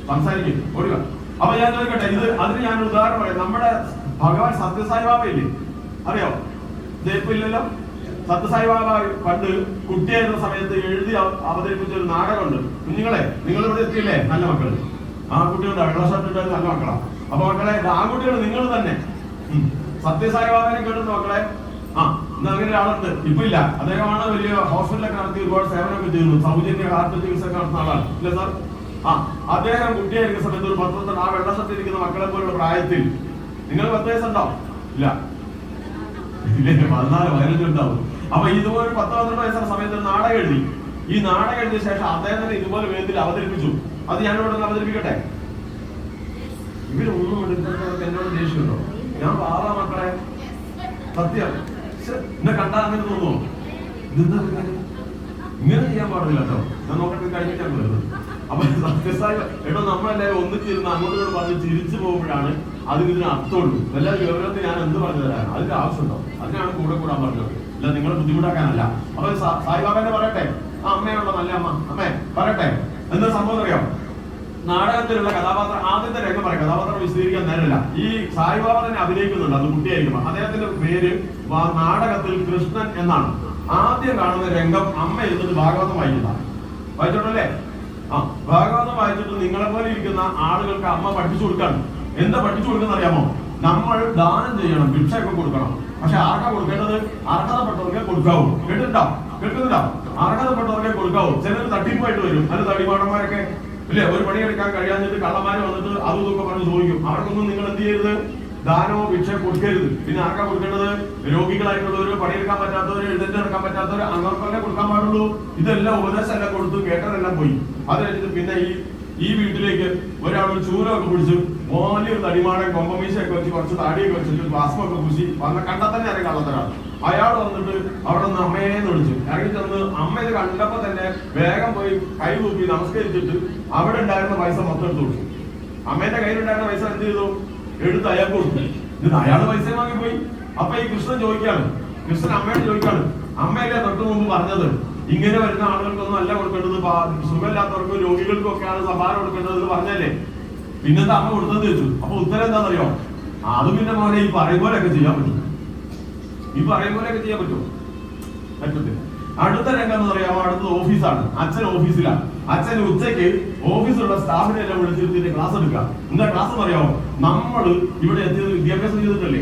സംസാരിക്കും, ഓടുക. അപ്പൊ ഞാൻ ചോദിക്കട്ടെ, ഇത് അതിന് ഞാൻ ഉദാഹരണം പറയാം. നമ്മുടെ ഭഗവാൻ സത്യസായി ബാബ ഇല്ലേ, അറിയോ? ഇല്ലല്ലോ. സത്യസായി ബാബ പണ്ട് കുട്ടിയായിരുന്ന സമയത്ത് എഴുതി അവതരിപ്പിച്ച ഒരു നാടകമുണ്ട്. കുഞ്ഞുങ്ങളെ, നിങ്ങൾ ഇവിടെ എത്തിയില്ലേ? നല്ല മക്കൾ. കുട്ടികളുടെ വെള്ള ഷർട്ട് ഇട്ടത് നല്ല മക്കളാ. അപ്പൊ മക്കളെ, കുട്ടികൾ നിങ്ങൾ തന്നെ സത്യസായി ബാബനെ കേട്ടുന്ന മക്കളെ. ഇന്ന് അങ്ങനെ ഒരാളുണ്ട്, ഇപ്പൊ ഇല്ല. അദ്ദേഹമാണ് വലിയ ഹോസ്പിറ്റലൊക്കെ നടത്തി ഒരുപാട് സേവനമൊക്കെ ചെയ്യുന്നു, സൗജന്യ ഹാർട്ട് ചികിത്സ ഒക്കെ നടത്തുന്ന ആളാണ്, ഇല്ല സാർ? അദ്ദേഹം കുട്ടിയായിരിക്കുന്ന സമയത്ത് ഒരു 10 വെള്ള ഷർട്ട് ഇരിക്കുന്ന മക്കളെ പോലുള്ള പ്രായത്തിൽ നിങ്ങൾ 10 വയസ്സുണ്ടോ? ഇല്ല, 14, 15 ഉണ്ടാവും. അപ്പൊ ഇതുപോലെ 10-12 വയസ്സുള്ള സമയത്ത് നാടകം എഴുതി. ഈ നാടകം എഴുതിയ ശേഷം അദ്ദേഹം തന്നെ ഇതുപോലെ വേദിയിൽ അവതരിപ്പിച്ചു. അത് ഞാനിവിടെ അവതരിപ്പിക്കട്ടെ? ഇവരൊന്നും എടുക്കുന്നവർക്ക് എന്നോട് ദേഷ്യമുണ്ടോ? ഞാൻ പാവാ മക്കളെ, സത്യം. എന്നെ കണ്ടാൽ അങ്ങനെ തോന്നുമോ? ഇതെന്താ ഇങ്ങനെ ചെയ്യാൻ പാടില്ല കേട്ടോ. ഞാൻ നോക്കട്ടെ, കഴിഞ്ഞിട്ടാണ് വരുന്നത്. അപ്പൊ സത്യസായി എടോ, നമ്മളെല്ലാവരും ഒന്നിച്ചിരുന്ന് അങ്ങോട്ടും പറഞ്ഞ് ചിരിച്ചു പോകുമ്പോഴാണ് അതിന് അർത്ഥമുള്ളൂ. എല്ലാവരും ഗൗരവത്തിൽ ഞാൻ എന്ത് പറഞ്ഞു തരാൻ അതിന്റെ ആവശ്യമുണ്ടോ? അതിനാണ് കൂടെ കൂടാൻ പറഞ്ഞത്, അല്ല നിങ്ങളെ ബുദ്ധിമുട്ടാക്കാനല്ല. അപ്പൊ സായിബാബനെ പറയട്ടെ, അമ്മയുള്ള നല്ല അമ്മ, അമ്മേ പറയട്ടെ, എന്താ സംഭവം അറിയാം? നാടകത്തിലുള്ള കഥാപാത്രം, ആദ്യത്തെ രംഗം പറയാം, കഥാപാത്രം വിശദീകരിക്കാൻ നേരമില്ല. ഈ സായിബാബ തന്നെ അഭിനയിക്കുന്നുണ്ട്, അത് കുട്ടിയായിരിക്കും. അദ്ദേഹത്തിന്റെ പേര് നാടകത്തിൽ കൃഷ്ണൻ എന്നാണ്. ആദ്യം കാണുന്ന രംഗം അമ്മ ഇരുന്നിട്ട് ഭാഗവതം വായിക്കുന്നതാണ്. വായിച്ചോട്ടല്ലേ? ഭാഗവതം വായിച്ചിട്ട് നിങ്ങളെ പോലെ ഇരിക്കുന്ന ആളുകൾക്ക് അമ്മ പഠിപ്പിച്ചു കൊടുക്കാണ്. എന്താ പഠിപ്പിച്ചു കൊടുക്കുന്ന അറിയാമോ? നമ്മൾ ദാനം ചെയ്യണം, ഭിക്ഷയൊക്കെ കൊടുക്കണം. പക്ഷെ ആർക്കാ കൊടുക്കേണ്ടത്? അർഹതപ്പെട്ടവർക്കേ കൊടുക്കാവൂ. കേട്ടിട്ടുണ്ടോ? കേൾക്കുന്നുണ്ടോ? അർഹതപ്പെട്ടവർക്കേ കൊടുക്കാവൂ. ചിലർ തട്ടിപ്പായിട്ട് വരും, നല്ല തടിമാടന്മാരൊക്കെ ഇല്ലേ, ഒരു പണിയെടുക്കാൻ കഴിയാഞ്ഞിട്ട് കള്ളന്മാര് വന്നിട്ട് അതും ഇതൊക്കെ പറഞ്ഞ് ചോദിക്കും. അവർക്കൊന്നും നിങ്ങൾ എന്ത് ചെയ്യരുത്? ദാനമോ ഭിക്ഷ കൊടുക്കരുത്. പിന്നെ ആർക്കാ കൊടുക്കേണ്ടത്? രോഗികളായിട്ടുള്ളവര്, പണിയെടുക്കാൻ പറ്റാത്തവര്, എഴുന്നേറ്റ് നടക്കാൻ പറ്റാത്തവര്, അങ്ങനെയൊക്കെ കൊടുക്കാൻ പാടുള്ളൂ. ഇതെല്ലാം ഉപദേശം എല്ലാം കൊടുത്തു, കേട്ടതെല്ലാം പോയി. അത് കഴിഞ്ഞിട്ട് പിന്നെ ഈ വീട്ടിലേക്ക് ഒരാൾ ചൂരമൊക്കെ പിടിച്ചു, വലിയൊരു തടിമാടൻ കൊമ്പമീശയൊക്കെ വെച്ച് കുറച്ച് താടിയൊക്കെ വെച്ചിട്ട് ഭസ്മൊക്കെ പൂശി വന്ന കണ്ടാൽ തന്നെ അറിയാൻ കള്ളത്തരാണ്. അയാൾ വന്നിട്ട് അവിടെ നിന്ന് അമ്മയെന്ന് വിളിച്ചു. ഇറങ്ങി ചെന്ന് അമ്മ ഇത് കണ്ടപ്പോ തന്നെ വേഗം പോയി കൈ തൂക്കി നമസ്കരിച്ചിട്ട് അവിടെ ഉണ്ടായിരുന്ന പൈസ മൊത്തം എടുത്തു കൊടുത്തു. അമ്മേന്റെ കയ്യിലുണ്ടായിരുന്ന പൈസ എന്ത് ചെയ്തു? എടുത്ത് അയാൾക്ക് കൊടുത്തു. ഇത് അയാള് പൈസ വാങ്ങിപ്പോയി. അപ്പൊ ഈ കൃഷ്ണൻ ചോദിക്കാണ്, കൃഷ്ണൻ അമ്മയോട് ചോദിക്കാണ്, അമ്മയല്ലേ തൊട്ട് മുമ്പ് പറഞ്ഞത് ഇങ്ങനെ വരുന്ന ആളുകൾക്കൊന്നും അല്ല കൊടുക്കേണ്ടത്, സുഖമില്ലാത്തവർക്കും രോഗികൾക്കും ഒക്കെയാണ് സമ്മാനം കൊടുക്കേണ്ടത് എന്ന് പറഞ്ഞല്ലേ? പിന്നത്തെ അമ്മ കൊടുത്തത് ചോദിച്ചു. അപ്പൊ ഉത്തരം എന്താണെന്നറിയോ? അത് പിന്നെ മോനെ ഈ പറയും പോലെയൊക്കെ ചെയ്യാൻ പറ്റും. ഈ പറയും പോലെയൊക്കെ ചെയ്യാൻ പറ്റുമോ? പറ്റത്തില്ല. അടുത്ത രംഗം എന്ന് പറയാമോ? അടുത്തത് ഓഫീസാണ്. അച്ഛൻ ഓഫീസിലാണ്. അച്ഛൻ ഉച്ചയ്ക്ക് ഓഫീസിലുള്ള സ്റ്റാഫിനെ എല്ലാം വിളിച്ചിട്ട് ക്ലാസ് എടുക്കുക. എന്താ ക്ലാസ് എന്ന് അറിയാമോ? നമ്മൾ ഇവിടെ എത്തിയത് വിദ്യാഭ്യാസം ചെയ്തിട്ടല്ലേ,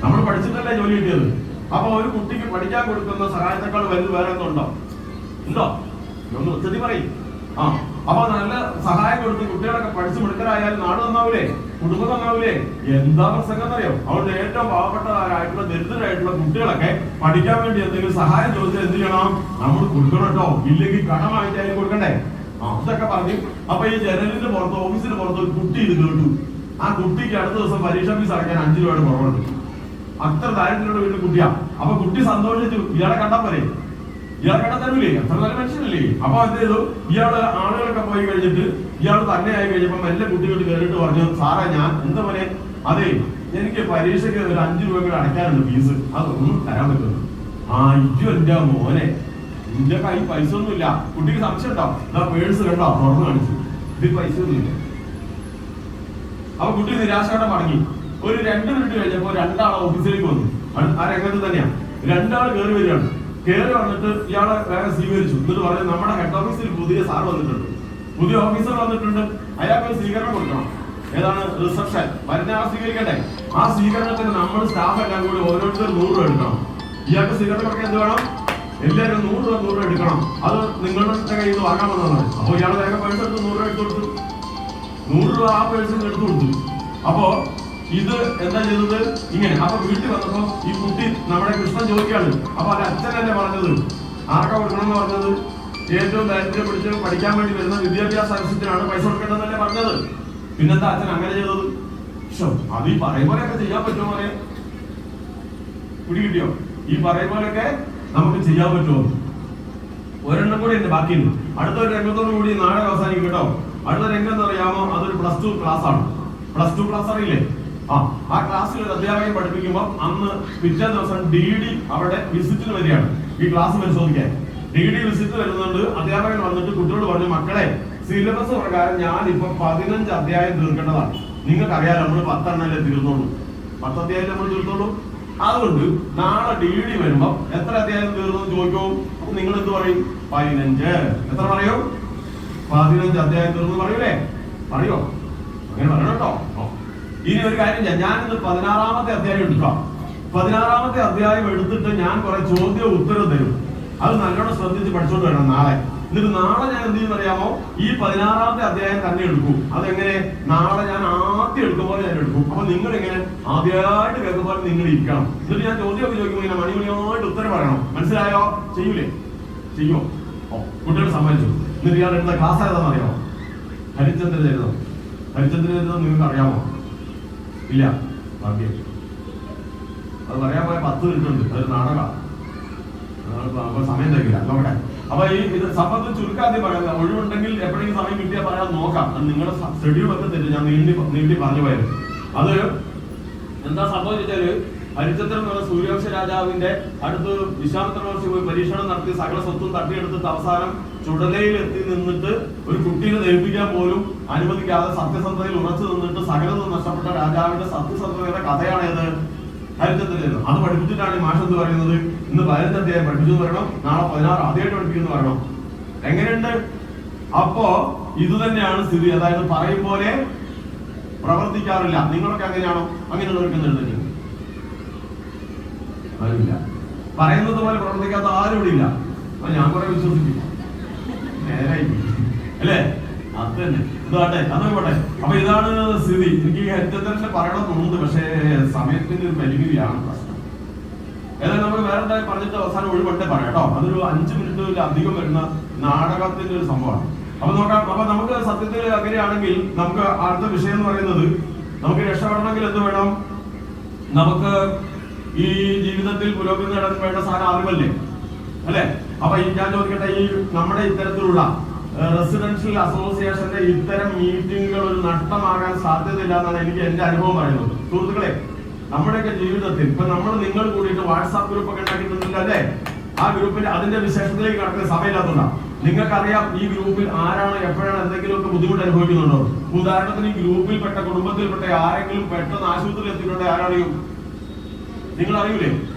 നമ്മൾ പഠിച്ചിട്ടല്ലേ ജോലി കിട്ടിയത്. അപ്പൊ ഒരു കുട്ടിക്ക് പഠിക്കാൻ കൊടുക്കുന്ന സഹായത്തെക്കാൾ വലുത് വേറെ ഒന്നുണ്ടോ? ഉണ്ടോ? ഒന്ന് ഉച്ചത്തി പറയും. അപ്പൊ നല്ല സഹായം കൊടുത്ത് കുട്ടികളൊക്കെ പഠിച്ചു മിടുക്കരായാലും നാട് നന്നാവൂലേ, കുടുംബം നന്നാവൂലേ? എന്താ പ്രസംഗം എന്നറിയോ? അതുകൊണ്ട് ഏറ്റവും പാവപ്പെട്ടവരായിട്ടുള്ള ദരിദ്രരായിട്ടുള്ള കുട്ടികളൊക്കെ പഠിക്കാൻ വേണ്ടി എന്തെങ്കിലും സഹായം ചോദിച്ചാൽ എന്ത് ചെയ്യണം? നമ്മൾ കൊടുക്കണം കേട്ടോ, ഇല്ലെങ്കിൽ കടമായിട്ടായാലും കൊടുക്കണ്ടേ. അതൊക്കെ പറഞ്ഞു. അപ്പൊ ഈ ജനലിന്റെ പുറത്ത്, ഓഫീസിന് പുറത്ത് ഒരു കുട്ടി ഇത് കേട്ടു. ആ കുട്ടിക്ക് അടുത്ത ദിവസം പരീക്ഷ ഫീസ് അടയ്ക്കാൻ 5 രൂപയുടെ കുറവുണ്ട്. അത്ര ദാരിദ്ര്യയുടെ വീട്ടിൽ കുട്ടിയാ. അപ്പൊ കുട്ടി സന്തോഷിച്ചു. ഇയാളെ കണ്ടാ പോരെ, ഇയാളെ കണ്ടാൽ തരൂലേ? അത്ര നല്ല മനുഷ്യനല്ലേ? അപ്പൊ എന്ത് ചെയ്തു? ഇയാള് ആളുകളൊക്കെ പോയി കഴിഞ്ഞിട്ട് ഇയാൾ തന്നെ ആയി കഴിഞ്ഞപ്പോ എല്ലാ കുട്ടികൾ കയറിയിട്ട് പറഞ്ഞു, സാറേ ഞാൻ എന്താ പോലെ, അതെ എനിക്ക് പരീക്ഷയ്ക്ക് ഒരു 5 രൂപ കൂടെ അടയ്ക്കാനുണ്ട് ഫീസ്, അതൊന്നും തരാൻ പറ്റുന്നു. ഇജ്ജു എന്റെ മോനെ, എന്റെ കയ്യിൽ പൈസ ഒന്നുമില്ല. കുട്ടിക്ക് സംശയം ഉണ്ടാവും. പേഴ്സ് കണ്ടോ തുറന്നു കാണിച്ചു, ഇത് പൈസ ഒന്നുമില്ല. അപ്പൊ കുട്ടി നിരാശയോടെ മടങ്ങി. ഒരു 2 മിനിറ്റ് കഴിഞ്ഞപ്പോ 2 ആൾ ഓഫീസിലേക്ക് വന്നു. ആ രംഗത്ത് തന്നെയാ 2 ആൾ കയറി വരികയാണ്. കയറി വന്നിട്ട് ഇയാളെ വേറെ സ്വീകരിച്ചു. എന്നിട്ട് പറഞ്ഞു, നമ്മുടെ ഹെഡ് ഓഫീസിൽ പുതിയ സാർ വന്നിട്ടുണ്ട്, പുതിയ ഓഫീസർ വന്നിട്ടുണ്ട്, അയാൾക്ക് സ്വീകരണം കൊടുക്കണം. ഏതാണ്? റിസപ്ഷൻ. വരുന്ന ആ സ്വീകരിക്കട്ടെ. ആ സ്വീകരണത്തിന് നമ്മൾ സ്റ്റാഫ് എല്ലാം കൂടി ഓരോരുത്തർ 100 രൂപ എടുക്കണം. ഇയാൾക്ക് സ്വീകരണം കൊടുക്കാൻ എന്ത് വേണം? എല്ലാവരും 100 രൂപ എടുക്കണം. അത് നിങ്ങളുടെ കയ്യിൽ നിന്ന് വാങ്ങാമെന്നാണ്. അപ്പൊ ഇയാൾ വേഗം പൈസ എടുത്ത് 100 രൂപ എടുത്തു കൊടുത്തു. 100 രൂപ ആ പേഴ്സിന് എടുത്തു കൊടുത്തു. അപ്പോ ഇത് എന്താ ചെയ്തത്? ഇങ്ങനെ. അപ്പൊ വീട്ടിൽ വന്നപ്പോ ഈ കുട്ടി നമ്മുടെ കൃഷ്ണൻ ചോദിക്കാണ്. അപ്പൊ അത് അച്ഛനല്ലേ പറഞ്ഞത്? ആർക്കാ കൊടുക്കണമെന്ന് പറഞ്ഞത്? ഏറ്റവും ദാരിദ്ര്യം പിടിച്ച് പഠിക്കാൻ വേണ്ടി വരുന്ന വിദ്യാഭ്യാസ ആവശ്യത്തിനാണ് പൈസ കൊടുക്കേണ്ടതല്ലേ പറഞ്ഞത്. പിന്നെന്താ അച്ഛൻ അങ്ങനെ ചെയ്തത്? അത് ഈ പറയും പോലെയൊക്കെ ചെയ്യാൻ പറ്റുമോ മോനെ? കുടി കിട്ടിയോ? ഈ പറയും പോലെയൊക്കെ നമുക്ക് ചെയ്യാൻ പറ്റുമോ? ഒരെണ്ണം കൂടി ഉണ്ട്, ബാക്കിയുണ്ട്. അടുത്തൊരു രംഗത്തോടു കൂടി നാടകം അവസാനിക്കും കേട്ടോ. അടുത്ത രംഗം എന്ന് പറയാമോ? അതൊരു +2 ക്ലാസ് ആണ്. +2 ക്ലാസ് അറിയില്ലേ? ആ ക്ലാസ്സിൽ ഒരു അധ്യാപകൻ പഠിപ്പിക്കുമ്പോൾ അന്ന് പിറ്റേ ദിവസം DD അവിടെ വിസിറ്റിന് വരികയാണ് ഈ ക്ലാസ് പരിശോധിക്കാൻ. DD വിസിറ്റ് വരുന്നുണ്ട്. അധ്യാപകൻ വന്നിട്ട് കുട്ടികളോട് പറഞ്ഞു, മക്കളെ സിലബസ് പ്രകാരം ഞാൻ ഇപ്പൊ 15 അധ്യായം തീർക്കേണ്ടതാണ്. നിങ്ങൾക്കറിയാലോ നമ്മൾ 10 എണ്ണല്ലേ തീർന്നോളൂ, 10 അധ്യായം നമ്മൾ തീർത്തോളൂ. അതുകൊണ്ട് നാളെ DD വരുമ്പോ എത്ര അധ്യായം തീർന്നു ചോദിക്കൂ. നിങ്ങൾ എന്ത് പറയും? 15. എത്ര പറയും? 15 അധ്യായം തീർന്നു പറയൂലേ? പറയോ? അങ്ങനെ പറയണം കേട്ടോ. ഇനി ഒരു കാര്യം ചെയ്യാം, ഞാനിന്ന് 16-ാമത്തെ അധ്യായം എടുക്കാം. 16-ാമത്തെ അധ്യായം എടുത്തിട്ട് ഞാൻ കുറെ ചോദ്യവും ഉത്തരവും തരും. അത് നല്ലോണം ശ്രദ്ധിച്ച് പഠിച്ചോണ്ട് വരണം നാളെ. എന്നിട്ട് നാളെ ഞാൻ എന്ത് ചെയ്യും അറിയാമോ? ഈ 16-ാമത്തെ അധ്യായം തന്നെ എടുക്കും. അതെങ്ങനെ? നാളെ ഞാൻ ആദ്യം എടുക്കുമ്പോൾ ഞാൻ എടുക്കും. അപ്പൊ നിങ്ങൾ എങ്ങനെ ആദ്യമായിട്ട് കേൾക്കുമ്പോൾ നിങ്ങൾ ഇരിക്കണം. എന്നിട്ട് ഞാൻ ചോദ്യമൊക്കെ ചോദിക്കുമ്പോൾ ഇങ്ങനെ മണിമണിയായിട്ട് ഉത്തരം പറയണം. മനസ്സിലായോ? ചെയ്യൂലേ? ചെയ്യുമോ? കുട്ടികൾ സമ്മതിച്ചു. എന്നിട്ട് ഇയാൾ എടുത്ത ക്ലാസ് ഏതാണെന്ന് അറിയാമോ? ഹരിചന്ദ്ര ചരിതം. ഹരിചന്ദ്ര ചരിതം നിങ്ങൾക്ക് അറിയാമോ? ഇല്ല. ഭാഗ്യം. അത് പറയാൻ പോയ 10 മിനിറ്റ് ഉണ്ട്. അതൊരു നാടകമാണ്. സമയം തരില്ല. നോക്കട്ടെ. അപ്പൊ ഈ ഇത് സംബന്ധിച്ച് ചുരുക്കാദ്യം പറയുന്നത്, ഒഴിവുണ്ടെങ്കിൽ എപ്പോഴെങ്കിലും സമയം കിട്ടിയാൽ പറയാൻ നോക്കാം. അത് നിങ്ങളുടെ ഷെഡ്യൂളൊക്കെ തെറ്റും. ഞാൻ നീട്ടി പറഞ്ഞു പോയത്. അത് എന്താ സംഭവിച്ചാല്, ഹരിചന്ദ്രൻ എന്ന് പറഞ്ഞ സൂര്യവംശ രാജാവിന്റെ അടുത്ത് വിശ്വാമിത്ര മഹർഷി പോയി പരീക്ഷണം നടത്തി സകല സ്വത്തും തട്ടിയെടുത്തിട്ട് അവസാനം ചുടലയിൽ എത്തി നിന്നിട്ട് ഒരു കുട്ടീനെ ദഹിപ്പിക്കാൻ പോലും അനുവദിക്കാതെ സത്യസന്ധതയിൽ ഉറച്ചു നിന്നിട്ട് സകലതും നഷ്ടപ്പെട്ട രാജാവിന്റെ സത്യസന്ധതയുടെ കഥയാണേത്? ഹരിചന്ദ്രൻ. അത് പഠിപ്പിച്ചിട്ടാണ് ഈ മാഷ് എന്ത് പറയുന്നത്? ഇന്ന് 15 അധ്യായം പഠിപ്പിച്ചു പറയണം, നാളെ 16 ആദ്യമായിട്ട് പഠിപ്പിക്കുന്നു പറയണം. എങ്ങനെയുണ്ട്? അപ്പോ ഇത് തന്നെയാണ് സ്ഥിതി. അതായത് പറയും പോലെ പ്രവർത്തിക്കാറില്ല. നിങ്ങളൊക്കെ അങ്ങനെയാണോ? അങ്ങനെയുള്ളവർക്ക് എഴുതുന്നില്ല. ആരുമില്ല. പറയുന്നത് പോലെ പ്രവർത്തിക്കാത്ത ആരും ഇവിടെ ഇല്ല. അപ്പൊ ഞാൻ കുറെ വിശ്വസിക്കും. നേരായി അല്ലേ? അത് തന്നെ. ഇതാട്ടെ, അതൊക്കെ പോട്ടെ. അപ്പൊ ഇതാണ് സ്ഥിതി. എനിക്ക് ഹരിചന്ദ്രനെ പറയണമെന്നുണ്ട്, പക്ഷേ സമയത്തിന്റെ ഒരു പരിമിതിയാണ് പ്രശ്നം. ഏതായാലും നമ്മൾ വേറെ പറഞ്ഞിട്ട് അവസാനം ഒഴിവട്ടെ പറയാം കേട്ടോ. അതൊരു 5 മിനിറ്റിൽ അധികം വരുന്ന നാടകത്തിന്റെ ഒരു സംഭവമാണ്. അപ്പൊ നോക്കാം. അപ്പൊ നമുക്ക് സത്യത്തിൽ അങ്ങനെയാണെങ്കിൽ നമുക്ക് അടുത്ത വിഷയം എന്ന് പറയുന്നത്, നമുക്ക് രക്ഷപ്പെടണമെങ്കിൽ എന്ത് വേണം? നമുക്ക് ഈ ജീവിതത്തിൽ പുരോഗതി നേടാൻ വേണ്ട സാധനം അറിവല്ലേ? അല്ലെ? അപ്പൊ ഞാൻ ചോദിക്കട്ടെ, ഈ നമ്മുടെ ഇത്തരത്തിലുള്ള റെസിഡൻഷ്യൽ അസോസിയേഷന്റെ ഇത്തരം മീറ്റിങ്ങുകൾ ഒരു നഷ്ടമാകാൻ സാധ്യതയില്ല എന്നാണ് എനിക്ക് എന്റെ അനുഭവം പറയുന്നത്. സുഹൃത്തുക്കളെ, നമ്മുടെയൊക്കെ ജീവിതത്തിൽ ഇപ്പൊ നിങ്ങൾ കൂടിയിട്ട് വാട്സാപ്പ് ഗ്രൂപ്പ് ഒക്കെ ഉണ്ടാക്കിയിട്ടുണ്ടല്ലോ അല്ലേ? ആ ഗ്രൂപ്പിന്റെ അതിന്റെ വിശേഷത്തിലേക്ക് കടക്കുന്ന സമയമില്ലാത്തതുകൊണ്ടാണ്. നിങ്ങൾക്കറിയാം ഈ ഗ്രൂപ്പിൽ ആരാണ് എപ്പോഴാണ് എന്തെങ്കിലുമൊക്കെ ബുദ്ധിമുട്ട് അനുഭവിക്കുന്നുണ്ടോ? ഉദാഹരണത്തിന് ഈ ഗ്രൂപ്പിൽപ്പെട്ട കുടുംബത്തിൽപ്പെട്ട ആരെങ്കിലും പെട്ടെന്ന് ആശുപത്രിയിൽ എത്തിയിട്ടുണ്ടെങ്കിൽ ആരറിയും? നിങ്ങൾ അറിയൂലേ?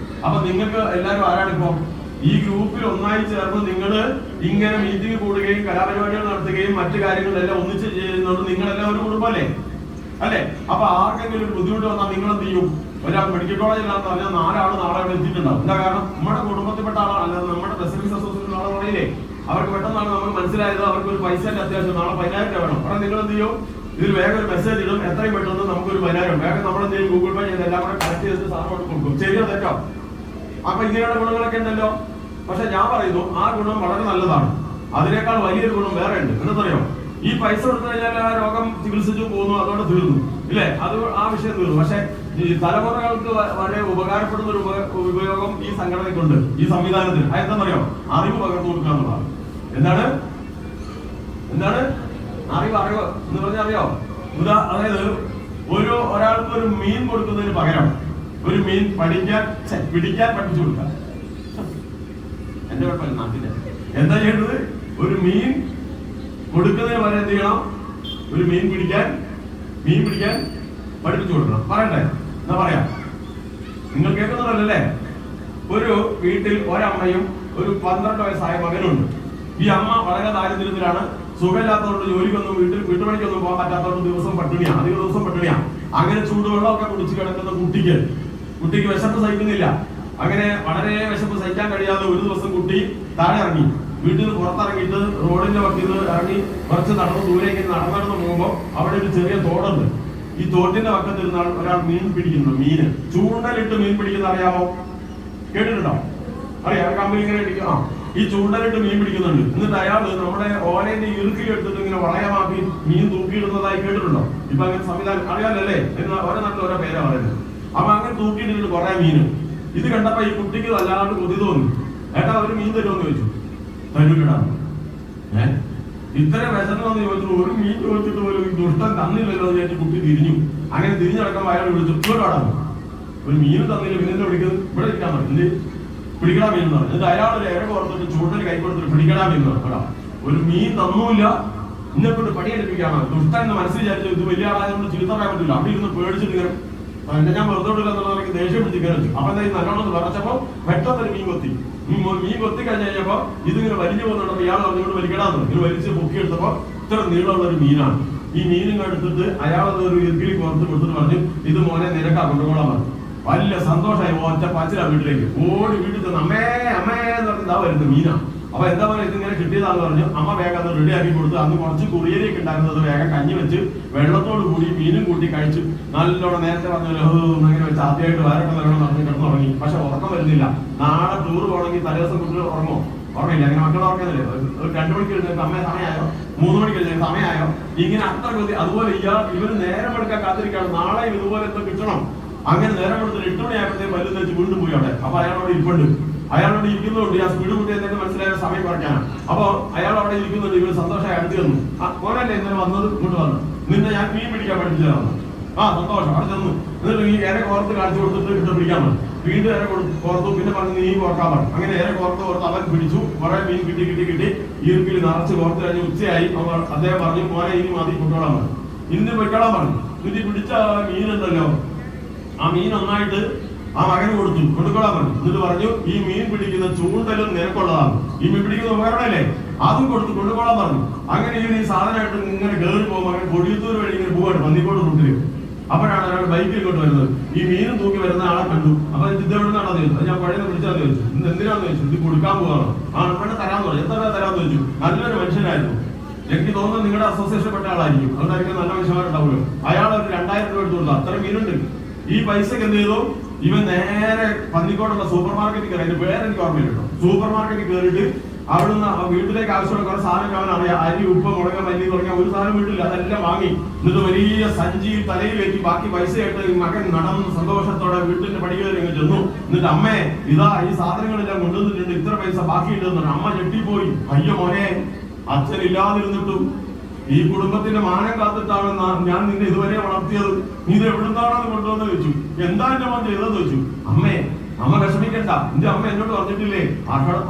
അപ്പൊ നിങ്ങൾക്ക് എല്ലാവരും ആരാണിപ്പോ ഈ ഗ്രൂപ്പിൽ ഒന്നായി ചേർന്ന് നിങ്ങൾ ഇങ്ങനെ മീറ്റിംഗ് കൂടുകയും കലാപരിപാടികൾ നടത്തുകയും മറ്റു കാര്യങ്ങളെല്ലാം ഒന്നിച്ച് ചെയ്യുന്നുണ്ട്. നിങ്ങളെല്ലാം ഒരു കുടുംബമല്ലേ അല്ലെ? അപ്പൊ ആർക്കെങ്കിലും ഒരു ബുദ്ധിമുട്ട് വന്നാൽ നിങ്ങൾ എന്ത് ചെയ്യും? ഒരാൾ മെഡിക്കൽ കോളേജിലാണെന്ന് പറഞ്ഞാൽ 4 ആള് നാളെ അവിടെ എത്തിയിട്ടുണ്ടാവും. എന്താ കാരണം? നമ്മുടെ കുടുംബത്തിൽപ്പെട്ട ആളാണ്, അല്ലാതെ നമ്മുടെ റെസിഡൻസ് അസോസിയേഷൻ ആളെ പറയില്ലേ? അവർക്ക് പെട്ടെന്നാണ് നമുക്ക് മനസ്സിലായത് അവർക്ക് ഒരു പൈസന്റെ അത്യാവശ്യം, നാളെ 10,000 രൂപ വേണം. അവിടെ നിങ്ങൾ എന്ത് ചെയ്യും? ഇതിൽ വേഗം ഒരു മെസ്സേജ് ഇടും, എത്രയും പെട്ടെന്ന് നമുക്കൊരു 10,000 വേഗം നമ്മൾ എന്ത് ചെയ്യും? ഗൂഗിൾ പേ ചെയ്ത് എല്ലാം കൂടെ കണക്ട് ചെയ്തിട്ട് സാധനം കൊടുക്കും. ശരിയോ തെറ്റോ? അപ്പൊ ഇങ്ങനെയുള്ള ഗുണങ്ങളൊക്കെ ഉണ്ടല്ലോ. പക്ഷെ ഞാൻ പറയുന്നു ആ ഗുണം വളരെ നല്ലതാണ്. അതിനേക്കാൾ വലിയൊരു ഗുണം വേറെ ഉണ്ട്. എന്താണെന്നറിയോ? ഈ പൈസ കൊടുത്തു കഴിഞ്ഞാൽ ആ രോഗം ചികിത്സിച്ചു പോകുന്നു, അതോടെ തീർന്നു ഇല്ലേ? അത് ആ വിഷയം തീർന്നു. പക്ഷെ ഈ തലമുറകൾക്ക് വളരെ ഉപകാരപ്പെടുന്ന ഒരു ഉപയോഗം ഈ സംഘടനയ്ക്കുണ്ട്, ഈ സംവിധാനത്തിൽ. അതെന്താണെന്നറിയോ? അറിവ് പകർന്നു കൊടുക്കുക എന്നുള്ളതാണ്. എന്താണ് അറിവ് എന്ന് പറഞ്ഞാൽ അറിയോ? അതായത് ഒരാൾക്ക് ഒരു മീൻ കൊടുക്കുന്നതിന് പകരം ഒരു മീൻ പിടിക്കാൻ പഠിപ്പിച്ചു കൊടുക്കുക. എന്റെ കുഴപ്പമില്ല, നാട്ടിലെ എന്താ ചെയ്യേണ്ടത്? ഒരു മീൻ കൊടുക്കുന്നതിന് പകരം എന്ത് ചെയ്യണം? ഒരു മീൻ പിടിക്കാൻ പഠിപ്പിച്ചു കൊടുക്കണം. പറയണ്ടേ? എന്നാ പറയാം. നിങ്ങൾ കേൾക്കുന്നുണ്ടല്ലേ? ഒരു വീട്ടിൽ ഒരമ്മയും ഒരു 12 വയസ്സായ മകനുണ്ട്. ഈ അമ്മ വളരെ ദാരിദ്ര്യത്തിലാണ്, സുഖമില്ലാത്തതുകൊണ്ട് ജോലിക്കൊന്നും വീട്ടുപണിക്കൊന്നും പോകാൻ പറ്റാത്തതുകൊണ്ട് അധിക ദിവസം പട്ടിണിയാണ്. അങ്ങനെ ചൂടുവെള്ളമൊക്കെ കുടിച്ച് കിടക്കുന്ന കുട്ടിക്ക് വിശപ്പ് സഹിക്കുന്നില്ല. അങ്ങനെ വളരെ വിശപ്പ് സഹിക്കാൻ കഴിയാതെ ഒരു ദിവസം കുട്ടി താഴെ ഇറങ്ങി. വീട്ടിൽ നിന്ന് പുറത്തിറങ്ങിയിട്ട് റോഡിന്റെ വക്കിൽ നിന്ന് ഇറങ്ങി കുറച്ച് ദൂരേക്ക് നടന്നു പോകുമ്പോൾ അവിടെ ഒരു ചെറിയ തോടുണ്ട്. ഈ തോട്ടിന്റെ വക്കത്തിരുന്നാണ് ഒരാൾ മീൻ പിടിക്കുന്നു. മീന് ചൂണ്ടലിട്ട് മീൻ പിടിക്കുന്ന അറിയാമോ? കേട്ടിട്ടുണ്ടോ? അറിയാം. കമ്പിൽ ഇങ്ങനെ ഇടിക്കും. ഈ ചൂണ്ടലിട്ട് മീൻ പിടിക്കുന്നുണ്ട്. എന്നിട്ട് അയാള് നമ്മുടെ ഓലന്റെ ഇറുക്കിൽ എടുത്തിട്ട് ഇങ്ങനെ വളയമാക്കി മീൻ തൂക്കിയിടുന്നതായി കേട്ടിട്ടുണ്ടോ? ഇപ്പൊ അങ്ങനെ സംവിധാനം അറിയാലല്ലേ? ഓരോ നാട്ടിൽ ഓരോ പേരാ പറയുന്നത്. അപ്പൊ അങ്ങനെ തൂക്കിയിട്ടിട്ട് കുറെ മീന്. ഇത് കണ്ടപ്പോ ഈ കുട്ടിക്ക് വല്ലാണ്ട് കൊതി തോന്നി. ഏട്ടാ ഒരു മീൻ തരുമെന്ന് ചോദിച്ചു. തരൂലടാ. ഇത്ര വിശന്നെന്ന് ചോദിച്ചിട്ട് ഒരു മീൻ ചോദിച്ചിട്ട് പോലും ദുഷ്ടൻ തന്നില്ലല്ലോ എന്ന് വിചാരിച്ച് കുട്ടി തിരിഞ്ഞു. അങ്ങനെ തിരിഞ്ഞടക്കുമ്പോ അയാൾ വിളിച്ചു, ഇങ്ങോട്ടാ ഒരു മീൻ തന്നില്ല, പിന്നെ വിളിക്കുന്നത് ഇവിടെ ഇരിക്കാൻ പറഞ്ഞു. പിടിക്കടാ മീൻ എന്ന് പറഞ്ഞു. എന്നിട്ട് അയാൾ ഒരു ഇര കൊടുത്തിട്ട് ചൂണ്ടൽ കൈ കൊടുത്തിട്ട് പിടിക്കടാ മീൻ എന്ന് പറഞ്ഞു. ഒരു മീൻ തന്നൂല്ല, ഇന്നെക്കൊണ്ട് പണിയെടുപ്പിക്കാണ്. ദുഷ്ടൻ എന്ന് മനസ്സിൽ വിചാരിച്ചു. ഇത് വലിയ ആളായതുകൊണ്ട് ചീത്ത പറയാൻ പറ്റില്ല. അവിടെ ഇരുന്ന് പേടിച്ചിട്ട് ഇങ്ങനെ ഞാൻ വെറുതെ എന്നുള്ളവർക്ക് ദേഷ്യം പിടിച്ച് കയറി. അപ്പൊ എന്തായാലും നല്ലോണം വിറച്ചപ്പോ പെട്ടെന്നൊരു മീൻ കൊത്തി കഴിഞ്ഞ് കഴിഞ്ഞപ്പോ ഇതിങ്ങനെ വലിഞ്ഞു പോകുന്നുണ്ടോ ഇയാൾ പറഞ്ഞുകൊണ്ട് വലിക്കടാന്ന് ഇങ്ങനെ വലിച്ച് പൊക്കിയെടുത്തപ്പോ ഇത്ര നീളമുള്ള ഒരു മീനാണ്. ഈ മീനിങ്ങ് എടുത്തിട്ട് അയാളത് ഒരു ഇർക്കിലി പുറത്ത് കൊടുത്തിട്ട് പറഞ്ഞു, ഇത് മോനെ നിനക്കാ കൊണ്ടുപോകാൻ പറഞ്ഞു. വലിയ സന്തോഷമായി. ഒറ്റ പച്ചിലാ വീട്ടിലേക്ക് ഓടി വീട്ടിൽ ചെന്ന് അമ്മേ എന്ന് പറഞ്ഞ് ഇതാ വരുന്നത് മീനാ. അപ്പൊ എന്താ പറയുക, ഇതിങ്ങനെ കിട്ടിയതാന്ന് പറഞ്ഞു. അമ്മ വേഗം അത് റെഡിയാക്കി കൊടുത്ത് അന്ന് കുറച്ച് കുറിയരിയൊക്കെ ഉണ്ടായിരുന്നത് വേഗം കഞ്ഞി വെച്ച് വെള്ളത്തോട് കൂടി മീനും കൂട്ടി കഴിച്ചു. നല്ലോണം നേരത്തെ പറഞ്ഞല്ലോ അങ്ങനെ വെച്ച് ആദ്യമായിട്ട് വരട്ടെ നല്ലോണം പറഞ്ഞ് കിടന്നു തുടങ്ങി. പക്ഷെ ഉറക്കം വരുന്നില്ല. നാളെ ടൂർ പോകണമെങ്കിൽ തലേദിവസം കുട്ടികൾ ഓർമ്മയില്ല. അങ്ങനെ മക്കൾ ഓർക്കുന്നില്ലേ? ഒരു 2 മണിക്ക് എഴുന്നേറ്റ് അമ്മയെ സമയമായോ, 3 മണിക്ക് എഴുന്നേറ്റ് സമയമായോ, ഇങ്ങനെ അത്ര കൊതി. അതുപോലെ ഇവര് നേരം എടുക്കാൻ കാത്തിരിക്കുകയാണ്. നാളെ ഇതുപോലെ എന്തോ കിട്ടണം. അങ്ങനെ നേരം എടുത്തിട്ട് 8 മണിയായപ്പോഴത്തേക്ക് പല്ല് തേച്ച് വീണ്ടും പോയി അവിടെ. അപ്പൊ അയാളോട് ഇരിപ്പുണ്ട്. അയാളോട് ഇരിക്കുന്നുണ്ട്. ആ സ്പീഡ് കൂട്ടി എന്തൊക്കെ മനസ്സിലായ സമയം കുറയ്ക്കാനാണ്. അപ്പൊ അയാൾ അവിടെ ഇരിക്കുന്നുണ്ട്. ഇവര് സന്തോഷമായി അടുത്ത് വന്നു. മോനല്ലേ ഇന്നലെ വന്നത്? ഇങ്ങോട്ട് വന്നു. നിന്നെ ഞാൻ മീൻ പിടിക്കാൻ പഠിപ്പിച്ചതാണ്. സന്തോഷം. അവിടെ ചെന്നു. എന്നിട്ട് ഈ ഇര കോർത്ത് കാണിച്ചു കൊടുത്തിട്ട് ഇട്ട് പിടിക്കാൻ പറഞ്ഞു. വീണ്ടും ഇര കോർത്തു. പിന്നെ പറഞ്ഞു നീ കോർക്കാൻ പറഞ്ഞു. അങ്ങനെ ഇര കോർത്ത് അവൻ പിടിച്ചു. കുറെ മീൻ കിട്ടി ഈർക്കിൽ നിറച്ച് കോർത്ത് കഴിഞ്ഞ് ഉച്ചയായി. അദ്ദേഹം പറഞ്ഞു, മോനെ ഇനി മതി കൊണ്ടോളാൻ പറഞ്ഞു. ഇന്ന് പൊയ്ക്കോളാൻ പറഞ്ഞു. എന്നിട്ട് പിടിച്ച മീനുണ്ടല്ലോ, ആ മീൻ ഒന്നായിട്ട് ആ മകന് കൊണ്ടുകൊള്ളാൻ പറഞ്ഞു. എന്നിട്ട് പറഞ്ഞു, ഈ മീൻ പിടിക്കുന്ന ചൂണ്ടലും നിനക്കുള്ളതാണ്. ഈ മീൻ പിടിക്കുന്ന ഉപകരണമല്ലേ, അതും കൊണ്ടുകൊള്ളാൻ പറഞ്ഞു. അങ്ങനെ ഈ സാധനമായിട്ട് ഇങ്ങനെ കയറി പോകും. അങ്ങനെ കൊടിയത്തൂർ വഴി ഇങ്ങനെ പോവാണ് പന്നിക്കോട് റൂട്ടിൽ. അപ്പോഴാണ് ഒരാൾ ബൈക്കിൽ ഇങ്ങോട്ട് വരുന്നത്. ഈ മീനും തൂക്കി വരുന്ന ആളെ കണ്ടു. അപ്പൊ ഇത് എവിടെ നിന്നാണോ ചോദിച്ചത്? ഞാൻ പഴയ വിളിച്ചാന്ന് ചോദിച്ചു. ഇന്ന് എന്തിനാന്ന് ചോദിച്ചു. ഇത് കൊടുക്കാൻ പോവാണോ? ഇവിടെ തരാന്ന് പറഞ്ഞു. എത്ര തരാന്ന് ചോദിച്ചു. നല്ലൊരു മനുഷ്യനായിരുന്നു. എനിക്ക് തോന്നുന്നത് നിങ്ങളുടെ അസോസിയേഷൻപ്പെട്ട ആളായിരിക്കും. അതുകൊണ്ടായിരിക്കും നല്ല മനുഷ്യന്മാരുണ്ടാവുമല്ലോ. അയാൾ ഒരു 2000 രൂപ എടുത്തു കൊടുത്തു. അത്ര മീനുണ്ട്. ഈ പൈസക്ക് എന്ത് ചെയ്തു? ഇവൻ നേരെ പന്നിക്കോടുള്ള സൂപ്പർ മാർക്കറ്റിൽ കയറി. അതിന്റെ പേര് എനിക്ക് ഓർമ്മയില്ലോ. സൂപ്പർ മാർക്കറ്റിൽ കയറിയിട്ട് അവിടുന്ന് വീട്ടിലേക്ക് ആവശ്യമുള്ള കുറെ സാധനം അവൻ അറിയാം. അരി, ഉപ്പ്, മുളക്, മല്ലി തുടങ്ങിയ ഒരു സാധനം വീട്ടില്ല. അതെല്ലാം വാങ്ങി. എന്നിട്ട് വലിയ സഞ്ചി തലയിൽ വെച്ച് ബാക്കി പൈസയായിട്ട് മകൻ നടന്ന് സന്തോഷത്തോടെ വീട്ടിന്റെ പടികേറി ചെന്നു. എന്നിട്ട് അമ്മേ ഇതാ ഈ സാധനങ്ങളെല്ലാം കൊണ്ടുവന്നിട്ടുണ്ട്, ഇത്ര പൈസ ബാക്കിയുണ്ടെന്ന്. അമ്മ ഞെട്ടിപ്പോയി. അയ്യോ മോനെ, അച്ഛനില്ലാതിരുന്നിട്ടും ഈ കുടുംബത്തിന്റെ മാനം കാത്തിട്ടാണ് ഞാൻ നിന്നെ ഇതുവരെ വളർത്തിയത്. നീ ഇത് എവിടുന്നാണെന്ന് കൊണ്ടുവന്ന് ചോദിച്ചു. എന്താ എന്റെ മോൻ ചെയ്തതെന്ന് ചോദിച്ചു. അമ്മേ അമ്മ വിഷമിക്കണ്ട, എന്റെ അമ്മ എന്നോട് പറഞ്ഞിട്ടില്ലേ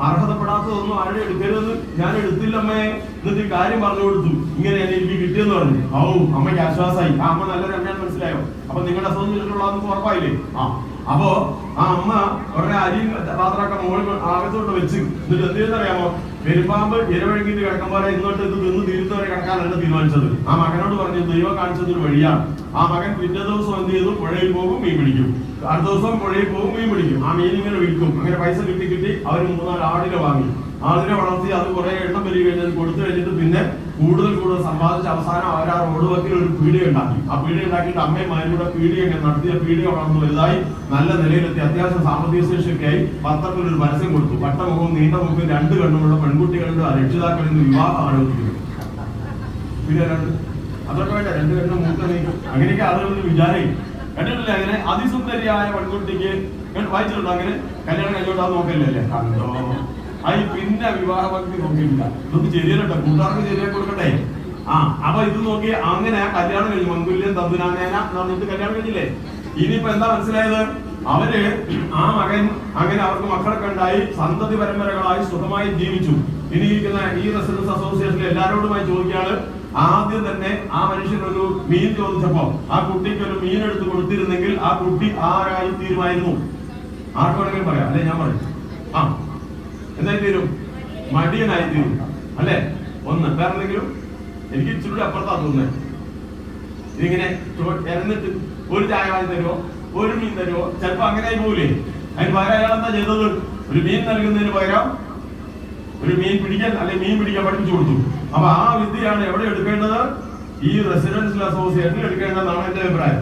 അർഹതപ്പെടാത്തതൊന്നും ആരുടെ എടുക്കരുതെന്ന്, ഞാൻ എടുത്തില്ലമ്മേ എന്നിട്ട് കാര്യം പറഞ്ഞു കൊടുത്തു, ഇങ്ങനെ എനിക്ക് കിട്ടിയെന്ന് പറഞ്ഞു. അമ്മയ്ക്ക് ആശ്വാസമായി. ആ അമ്മ നല്ലൊരു അമ്മയാണെന്ന് മനസ്സിലായോ? അപ്പൊ നിങ്ങളുടെ അസുഖം ചെയ്തിട്ടുള്ളതെന്ന് ഉറപ്പായില്ലേ? അപ്പോ ആ അമ്മ ഉടനെ അരിയും പാത്രമൊക്കെ മുകളിൽ ആകത്തോട്ട് വെച്ച് എന്നിട്ട് എന്ത് ചെയ്യുന്നറിയാമോ, പെരുമ്പാമ്പ് ഇരവഴുകിട്ട് കിടക്കുമ്പോൾ ഇങ്ങോട്ട് ഇത് നിന്ന് തീരുന്നവരെ കിടക്കാനല്ല തീരുമാനിച്ചത്. ആ മകനോട് പറഞ്ഞു ദൈവം കാണിച്ചതൊരു വഴിയാണ്. ആ മകൻ പിറ്റേ ദിവസം എന്ത് ചെയ്തു, പുഴയിൽ പോകും മീൻ പിടിക്കും, അടുത്ത ദിവസം പുഴയിൽ പോകും മീൻ പിടിക്കും, ആ മീൻ ഇങ്ങനെ വിൽക്കും. അങ്ങനെ പൈസ കിട്ടി അവർ 3-4 ആടിനെ വാങ്ങി, ആടിനെ വളർത്തി അത് കുറെ എണ്ണം വരിക കഴിഞ്ഞത് കൊടുത്തു കഴിഞ്ഞിട്ട് പിന്നെ കൂടുതൽ സമ്പാദിച്ച് അവസാനം അവർ ആ റോഡ് വക്കിൽ ഒരു പീടിക ഉണ്ടാക്കി. ആ പീടിക ഉണ്ടാക്കിയിട്ട് അമ്മയും മാരുടെ പീടിക നടത്തിയ പീടിക വളർന്നു വലുതായി നല്ല നിലയിലെത്തി അത്യാവശ്യം സാമ്പത്തിക ശേഷിയൊക്കെ ആയി. പത്രത്തിൽ ഒരു പരസ്യം കൊടുത്തു, വട്ടമുഖവും നീണ്ട മുഖവും 2 കണ്ണുമുള്ള പെൺകുട്ടികളുടെ രക്ഷിതാക്കളിൽ നിന്ന് വിവാഹം ആലോചിക്കുന്നു. പിന്നെ അതൊക്കെ വേണ്ട, 2 കണ്ണും 3 നീക്കും, അങ്ങനെയൊക്കെ ആളുകൾ വിചാരം കണ്ടിട്ടില്ല. അങ്ങനെ അതിസുന്ദരിയായ പെൺകുട്ടിക്ക് വായിച്ചിട്ടുണ്ടോ? അങ്ങനെ കല്യാണം കഴിഞ്ഞോട്ട് അത് നോക്കല്ലേ? കണ്ടോ പിന്നെ വിവാഹ ഭക്തി നോക്കിയിട്ടില്ല. ഇതൊന്നും ശരിയല്ലോ, കൂട്ടുകാർക്ക് ശരിയാക്കി കൊടുക്കട്ടെ. അപ്പൊ ഇത് നോക്കി അങ്ങനെ ആ കല്യാണം കഴിഞ്ഞു. മംഗുല്യം തന്തുനാനേന എന്ന് പറഞ്ഞിട്ട് കല്യാണം കഴിഞ്ഞില്ലേ? ഇനിയിപ്പോ എന്താ മനസ്സിലായത്? അവര് ആ മകൻ അങ്ങനെ അവർക്ക് മക്കളൊക്കെ ഉണ്ടായി സന്തതി പരമ്പരകളായി സുഖമായി ജീവിച്ചു. ഇനിയിരിക്കുന്ന ഈ റെസിഡൻസ് അസോസിയേഷനിൽ എല്ലാവരോടുമായി ചോദിക്കുകയാണ്, ആദ്യം തന്നെ ആ മനുഷ്യൻ ഒരു മീൻ ചോദിച്ചപ്പോ ആ കുട്ടിക്ക് ഒരു മീൻ എടുത്ത് കൊടുത്തിരുന്നെങ്കിൽ ആ കുട്ടി ആരായി തീരുമായിരുന്നു? ആർക്ക് വേണമെങ്കിലും പറയാം, അല്ലെ? ഞാൻ പറയും. എന്തായി തീരും? മടിയനായി തീരും, അല്ലെ? ഒന്ന് വേറെ എന്തെങ്കിലും? എനിക്ക് ഇച്ചിരി അപ്പുറത്താ തോന്നുന്നത്. ഇതിങ്ങനെ ഇറന്നിട്ട് ഒരു ചായ വാങ്ങി തരുമോ, ഒരു മീൻ തരുമോ? ചിലപ്പോ അങ്ങനെ ആയി പോകൂലേ? അതിന് പകരം അയാൾ എന്താ ചെയ്തത്? ഒരു മീൻ നൽകുന്നതിന് പകരം ഒരു മീൻ പിടിക്കാൻ അല്ലെ മീൻ പിടിക്കാൻ പഠിപ്പിച്ചു കൊടുത്തു. അപ്പൊ ആ വിദ്യയാണ് എവിടെ എടുക്കേണ്ടത്? ഈ റെസിഡൻഷ്യൽ അസോസിയേഷനിൽ എടുക്കേണ്ടതെന്നാണ് എന്റെ അഭിപ്രായം.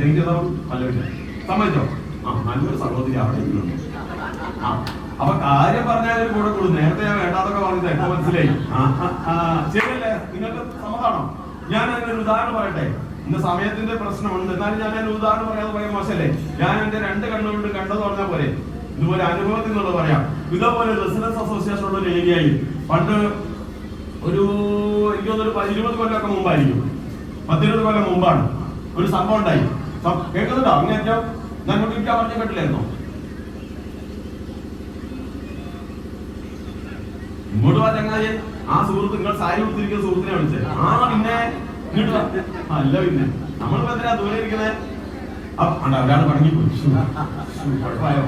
എനിക്കതാവും നല്ലൊരു സമ്മതിച്ചോ? നല്ലൊരു സഹോദരി അവിടെ ഉണ്ട്. അപ്പൊ കാര്യം പറഞ്ഞാലും കൂടെ കൊടുക്കും. നേരത്തെ ഞാൻ വേണ്ടാതൊക്കെ പറഞ്ഞത് എപ്പോ മനസ്സിലായി? ശരിയല്ലേ? നിങ്ങൾക്ക് സമ്മതമാണോ? ഞാൻ അതിനൊരു ഉദാഹരണം പറയട്ടെ. ഇന്ന് സമയത്തിന്റെ പ്രശ്നമുണ്ട്, എന്നാലും ഞാൻ അതിന് ഉദാഹരണം പറയാതെ പറയാൻ മോശമല്ലേ? ഞാൻ എന്റെ 2 കണ്ണുകൊണ്ട് കണ്ടത് പറഞ്ഞാൽ പോലെ ഇതുപോലെ അനുഭവത്തിൽ നിന്നുള്ള പറയാം. ഇതേപോലെ റെസിഡൻസ് അസോസിയേഷൻ ഉള്ള ഒരു ഏരിയയിൽ പണ്ട് ഒരു എനിക്ക് തോന്നുന്നു 20 കൊല്ലമൊക്കെ മുമ്പായിരിക്കും, 10-20 കൊല്ലം മുമ്പാണ് ഒരു സംഭവം ഉണ്ടായി. കേൾക്കുന്നുണ്ടോ? അങ്ങേറ്റം ഞാൻ ഇരിക്കാൻ പറഞ്ഞ കേട്ടില്ലായിരുന്നോ? ഇങ്ങോട്ട് വാ ചങ്ങാതി. ആ സുഹൃത്ത്, നിങ്ങൾ സാരി കൊടുത്തിരിക്കുന്ന സുഹൃത്തിനെ വിളിച്ചത്. പിന്നെ ഇങ്ങോട്ട് അല്ല, പിന്നെ നമ്മളിപ്പോ എന്തിനാ ദൂരെ ഇരിക്കുന്നത്? ഒരാൾ പണങ്ങിപ്പോയി, കുഴപ്പമായോ?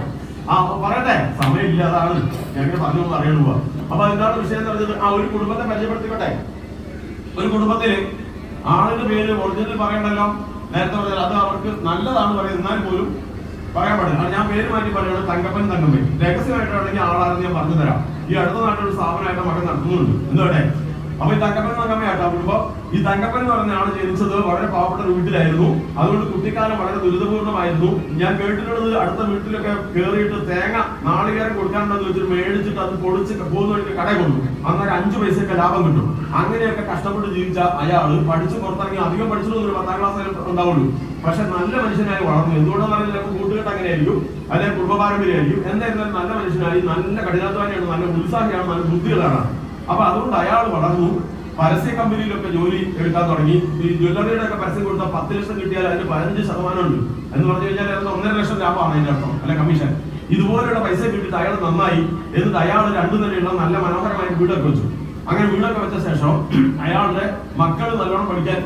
പറയട്ടെ, സമയമില്ല, അതാണ് ഞങ്ങൾ പറഞ്ഞു അറിയണു പോവാ. അപ്പൊ എന്താണ് വിഷയം എന്ന് പറഞ്ഞത്? ഒരു കുടുംബത്തെ പരിചയപ്പെടുത്തിക്കോട്ടെ. ഒരു കുടുംബത്തില് ആളിന്റെ പേര് ഒറിജിനൽ പറയണ്ടല്ലോ, നേരത്തെ പറഞ്ഞാൽ അത് അവർക്ക് നല്ലതാണ് പറയുന്നത്, എന്നാൽ പോലും പറയാൻ പാടില്ല. ഞാൻ പേര് മാറ്റി പറയുകയാണ്, തങ്കപ്പൻ തങ്കമ്മൻ. രഹസ്യമായിട്ടാണെങ്കിൽ ആളാണെന്ന് ഞാൻ പറഞ്ഞു തരാം. ഈ അടുത്ത നാട്ടിലൊരു സ്ഥാപനമായിട്ട് മകൻ നടത്തുന്നുണ്ട്. എന്തോട്ടെ? അപ്പൊ ഈ തങ്കപ്പൻ തങ്കമ്മയാട്ടോ കുടുംബം. ഈ തങ്കപ്പൻ എന്ന് പറഞ്ഞ ആള് ജനിച്ചത് വളരെ പാവപ്പെട്ട ഒരു വീട്ടിലായിരുന്നു. അതുകൊണ്ട് കുട്ടിക്കാലം വളരെ ദുരിതപൂർണ്ണമായിരുന്നു. ഞാൻ കേട്ടിട്ടുള്ളത് അടുത്ത വീട്ടിലൊക്കെ കയറിയിട്ട് തേങ്ങ നാളികേരം കൊടുക്കാനുണ്ടെന്ന് വെച്ചിട്ട് മേടിച്ചിട്ട് അത് പൊടിച്ച് പോകുന്ന വഴിക്ക് കടയിൽ കൊണ്ടു. അന്നേരം 5 പൈസയൊക്കെ ലാഭം കിട്ടും. അങ്ങനെയൊക്കെ കഷ്ടപ്പെട്ട് ജീവിച്ച അയാള് പഠിച്ച് പുറത്തിറങ്ങി അധികം പഠിച്ചിട്ടൊന്നും 10ാം ക്ലാസ്സിൽ ഉണ്ടാവുള്ളൂ. പക്ഷെ നല്ല മനുഷ്യനായി വളർന്നു. എന്തുകൊണ്ടെന്ന് പറഞ്ഞാൽ കൂട്ടുകെട്ട് അങ്ങനെ ആയിരിക്കും, അല്ലെങ്കിൽ കുടുംബ പാരമ്പര്യമായിരിക്കും. എന്തായിരുന്നാലും നല്ല മനുഷ്യനായി, നല്ല കഠിനാധ്വാനിയാണ്, നല്ല ഉത്സാഹിയാണ്, നല്ല ബുദ്ധികളാണ്. അപ്പൊ അതുകൊണ്ട് അയാൾ വളർന്നു. പരസ്യ കമ്പനിയിലൊക്കെ ജോലി എടുക്കാൻ തുടങ്ങി. ഈ ജ്വല്ലറിയുടെ ഒക്കെ പരസ്യം കൊടുത്താൽ 10 ലക്ഷം കിട്ടിയാൽ അതിന് 15% ഉണ്ട് എന്ന് പറഞ്ഞു കഴിഞ്ഞാൽ 1.5 ലക്ഷം ലാഭമാണ് അതിന്റെ അർത്ഥം, അല്ലെ കമ്മീഷൻ. ഇതുപോലെയുള്ള പൈസ കിട്ടിയിട്ട് അയാൾ നന്നായി. എന്നിട്ട് അയാൾ 2 നിലയുള്ള നല്ല മനോഹരമായ വീടൊക്കെ വെച്ചു. അങ്ങനെ വീടൊക്കെ വെച്ച ശേഷം അയാളുടെ മക്കൾ നല്ലോണം പഠിക്കാൻ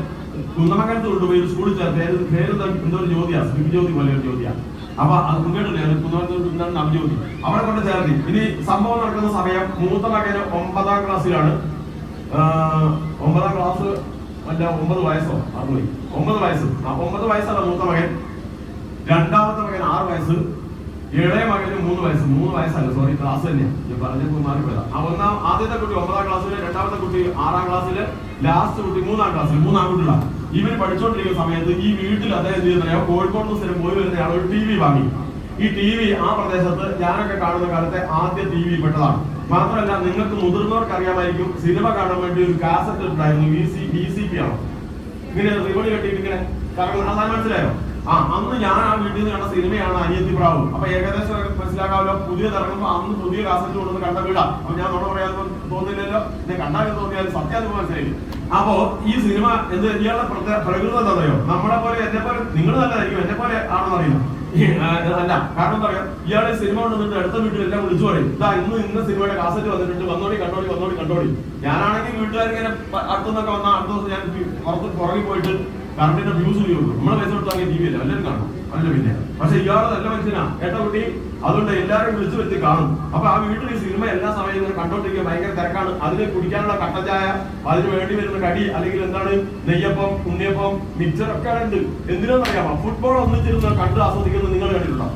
കുന്നമംഗലത്ത് കൊണ്ടുപോയി സ്കൂളിൽ ചേർത്ത്. പേര് എന്തോ ഒരു ജ്യോതിയാ, ജ്യോതി പോലെ ഒരു ജ്യോതിയാ. അപ്പൊ അത് കേട്ടില്ലേ, കുന്നമംഗലത്ത് നവജ്യോതി. അവിടെ കൊണ്ട് ചേർത്തി. ഇനി സംഭവം നടക്കുന്ന സമയം മൂത്ത മകന് 9ാം ക്ലാസ്സിലാണ്. 9ാം ക്ലാസ് അല്ല, 9 വയസ്സോ അതുപോയി. 9 വയസ്സ്. 9 വയസ്സാണ് മൂത്ത മകൻ. രണ്ടാമത്തെ മകൻ 6 വയസ്സ്. ഇളയ മകന് 3 വയസ്സ്. 3 വയസ്സല്ല, സോറി, ക്ലാസ് തന്നെയാണ് ഞാൻ പറഞ്ഞപ്പോൾ മാറിപ്പോയതാ. ആദ്യത്തെ കുട്ടി 9ാം ക്ലാസ്സില്, രണ്ടാമത്തെ കുട്ടി 6ാം ക്ലാസ്സില്, ലാസ്റ്റ് കുട്ടി 3ാം ക്ലാസ്സിൽ. 3 ആൺകുട്ടികളാണ്. ഇവർ പഠിച്ചുകൊണ്ടിരിക്കുന്ന സമയത്ത് ഈ വീട്ടിൽ അദ്ദേഹം എന്ത് ചെയ്യുന്ന കോഴിക്കോട് സ്ഥലം പോയി വരുന്നയാൾ ഒരു TV വാങ്ങി. ഈ TV ആ പ്രദേശത്ത് ഞാനൊക്കെ കാണുന്ന കാലത്തെ ആദ്യ TV പെട്ടതാണ്. മാത്രമല്ല, നിങ്ങൾക്ക് മുതിർന്നവർക്ക് അറിയാമായിരിക്കും, സിനിമ കാണാൻ വേണ്ടി ഒരു കാസറ്റ് ഉണ്ടായിരുന്നു. VCP ആണോ, ഇങ്ങനെ റിബൺ കെട്ടിയിട്ട് ഇങ്ങനെ കറങ്ങുന്നത്, അതാണ് മനസ്സിലായോ? അന്ന് ഞാൻ ആ വീട്ടിൽ നിന്ന് കണ്ട സിനിമയാണ് അനിയത്തി പ്രാവ്. അപ്പൊ ഏകദേശം മനസ്സിലാക്കാമല്ലോ, പുതിയത് ഇറങ്ങുമ്പോൾ അന്ന് പുതിയ കാസറ്റ് കൊണ്ടു കണ്ട വീടാ. അപ്പൊ ഞാൻ നുണ പറയാൻ തോന്നില്ലല്ലോ, ഞാൻ കണ്ടാൽ തോന്നിയാലും സത്യം മനസ്സിലായി. അപ്പോ ഈ സിനിമ എന്ത് ഇയാളുടെ പ്രകൃതം എന്താ പറയോ, നമ്മളെ പോലെ എന്നെ പോലെ നിങ്ങൾ നല്ലതായിരിക്കും, എന്നെ പോലെ ആണെന്ന് അറിയുന്നു. അല്ല, കാരണം എന്താ പറയാ, ഇയാളെ സിനിമ കൊണ്ടുവന്നിട്ട് അടുത്ത വീട്ടിലെല്ലാം വിളിച്ചു പറയും, ഇതാ ഇന്ന സിനിമയുടെ കാസറ്റ് വന്നിട്ടുണ്ട്, വന്നോടി കണ്ടോടി. ഞാനാണെങ്കിൽ വീട്ടുകാരിങ്ങനെ അടുത്തുനിന്നൊക്കെ വന്നാൽ അടുത്ത ദിവസം ഞാൻ പുറകിൽ പോയിട്ട് കറണ്ടിന്റെ ഫ്യൂസ് ഉപയോഗിക്കും. നമ്മളെ പൈസ കൊടുത്താൽ ടി വി അല്ല, എല്ലാവരും കാണും. അല്ല പിന്നെ പക്ഷെ ഇയാള് നല്ല മനുഷ്യനാ കേട്ട കുട്ടി, അതുകൊണ്ട് എല്ലാവരും വിളിച്ചു വരുത്തി കാണും. അപ്പൊ ആ വീട്ടിൽ ഈ സിനിമ എല്ലാ സമയത്തും കണ്ടോണ്ടിരിക്കുക ഭയങ്കര തിരക്കാണ്. അതിന് കുടിക്കാനുള്ള കട്ടച്ചായ, അതിന് വേണ്ടി വരുന്ന കടി, അല്ലെങ്കിൽ എന്താണ് നെയ്യപ്പം, ഉണ്ണിയപ്പം, മിക്സർ ഒക്കെ ഉണ്ട്. എന്തിനാണെന്നറിയാമോ? ഫുട്ബോൾ ഒന്നിച്ചിരുന്ന് കണ്ട് ആസ്വദിക്കുന്നത് നിങ്ങൾ കണ്ടിട്ടുണ്ടോ?